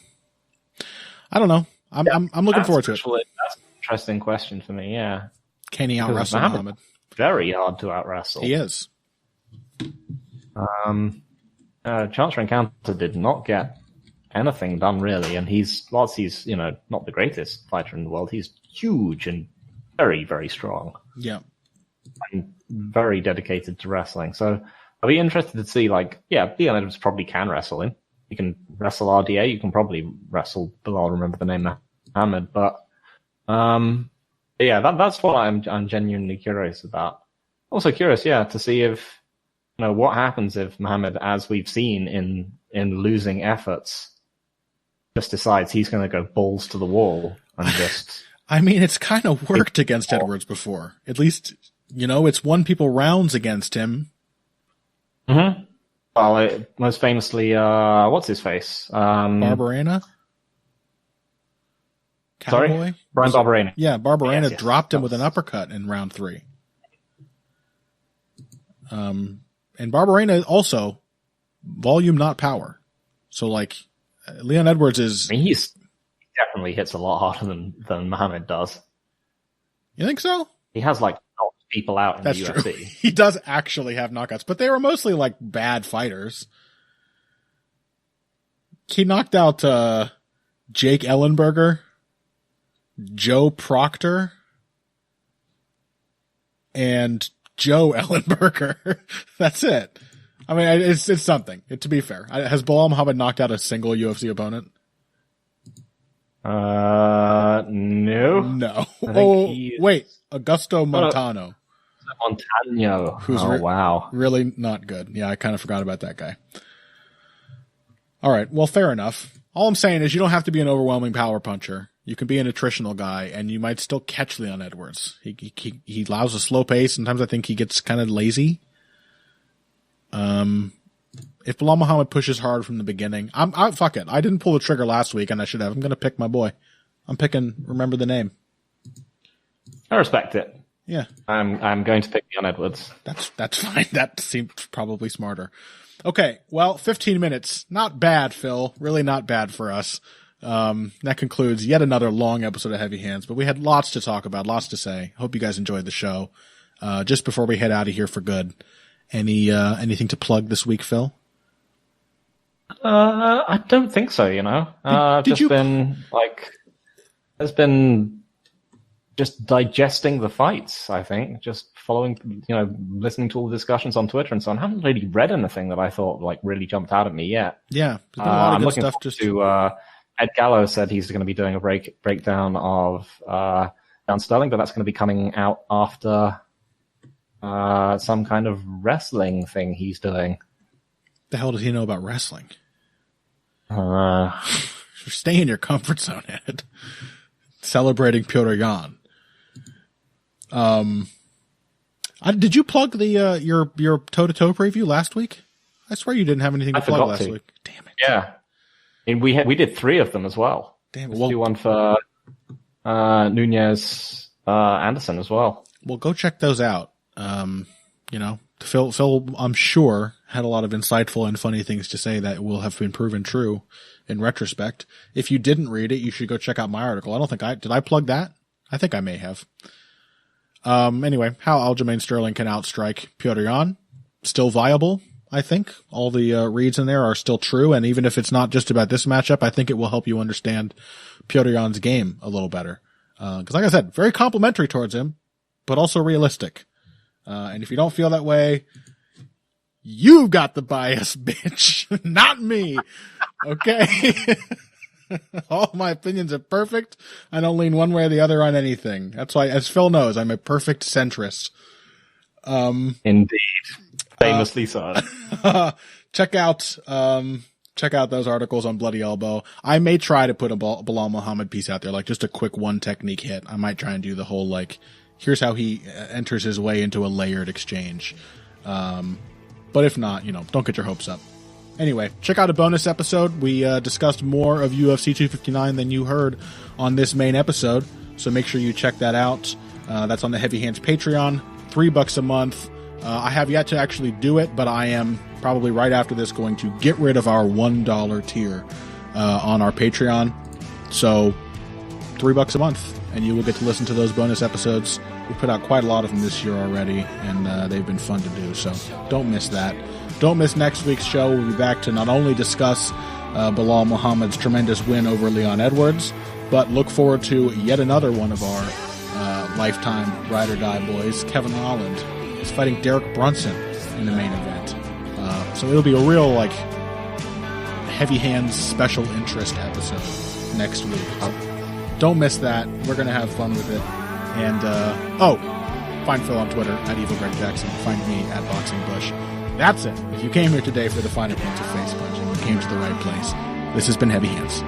don't know. I'm looking forward to it. That's an interesting question for me. Yeah. Can he out wrestle Muhammad? Very hard to out wrestle. He is. Chancellor Encounter did not get anything done really, and whilst he's not the greatest fighter in the world, he's huge and very, very strong. Yeah. And very dedicated to wrestling. So I'll be interested to see Leon Edwards probably can wrestle him. You can wrestle RDA, you can probably wrestle Belal, remember the name Muhammad, but that's what I'm genuinely curious about. Also curious, to see if what happens if Muhammad, as we've seen in losing efforts, just decides he's going to go balls to the wall and just. I mean, it's kind of worked against Edwards before. At least it's won people rounds against him. Mm-hmm. Well, most famously, what's his face? Barberena? Cowboy? Sorry? Brian Barberena. Yeah, Barberena yes, dropped him with an uppercut in round 3. And Barberena also, volume, not power. So, Leon Edwards is... I mean, he definitely hits a lot harder than Muhammad does. You think so? He has, knocked people out in That's the true. UFC. He does actually have knockouts, but they were mostly, bad fighters. He knocked out Jake Ellenberger, Joe Proctor, and Joe Ellenberger. That's it. I mean, it's something. To be fair, has Belal Muhammad knocked out a single UFC opponent? No. No. Oh, wait, Augusto Montano. Montano. Who's wow. Really not good. Yeah, I kind of forgot about that guy. All right. Well, fair enough. All I'm saying is you don't have to be an overwhelming power puncher. You can be a nutritional guy, and you might still catch Leon Edwards. He allows a slow pace. Sometimes I think he gets kind of lazy. If Belal Muhammad pushes hard from the beginning, fuck it. I didn't pull the trigger last week, and I should have. I'm going to pick my boy. I'm picking. Remember the name. I respect it. Yeah. I'm going to pick Leon Edwards. That's fine. That seems probably smarter. Okay. Well, 15 minutes. Not bad, Phil. Really not bad for us. That concludes yet another long episode of Heavy Hands, but we had lots to talk about, lots to say. Hope you guys enjoyed the show. Just before we head out of here for good, anything to plug this week, Phil? I don't think so, I've just been just digesting the fights, I think. Just following, listening to all the discussions on Twitter and so on. I haven't really read anything that I thought really jumped out at me yet. Yeah. There's been a lot of I'm good looking stuff to Ed Gallo said he's going to be doing a breakdown of John Sterling, but that's going to be coming out after some kind of wrestling thing he's doing. The hell does he know about wrestling? Stay in your comfort zone, Ed. Celebrating Piotr Jan. Did you plug the your toe-to-toe preview last week? I swear you didn't have anything to plug last week. Damn it. Yeah. And we did 3 of them as well. Damn it. Let's do one for Nunes Anderson as well. Well, go check those out. Phil, I'm sure, had a lot of insightful and funny things to say that will have been proven true in retrospect. If you didn't read it, you should go check out my article. I don't think did I plug that? I think I may have. Anyway, how Aljamain Sterling can outstrike Piotr Jan. Still viable, I think. All the reads in there are still true, and even if it's not just about this matchup, I think it will help you understand Piotr Jan's game a little better. Because like I said, very complimentary towards him, but also realistic. And if you don't feel that way, You got the bias, bitch, not me. Okay. All my opinions are perfect. I don't lean one way or the other on anything. That's why, as Phil knows, I'm a perfect centrist. Indeed. Famously so. Check out those articles on Bloody Elbow. I may try to put a Belal Muhammad piece out there, like just a quick one technique hit. I might try and do the whole, like, here's how he enters his way into a layered exchange. But if not, don't get your hopes up. Anyway, check out a bonus episode. We discussed more of UFC 259 than you heard on this main episode, so make sure you check that out. That's on the Heavy Hands Patreon, $3 a month. I have yet to actually do it, but I am probably right after this going to get rid of our $1 tier on our Patreon. So $3 a month, and you will get to listen to those bonus episodes. We put out quite a lot of them this year already, and they've been fun to do, so don't miss that. Don't miss next week's show. We'll be back to not only discuss Belal Muhammad's tremendous win over Leon Edwards, but look forward to yet another one of our lifetime ride or die boys. Kevin Holland is fighting Derek Brunson in the main event. So it'll be a real, like, heavy hands special interest episode next week. So don't miss that. We're going to have fun with it. And, find Phil on Twitter at Evil Greg Jackson. Find me at Boxing Bush. That's it. If you came here today for the finer points of face punching, you came to the right place. This has been Heavy Hands.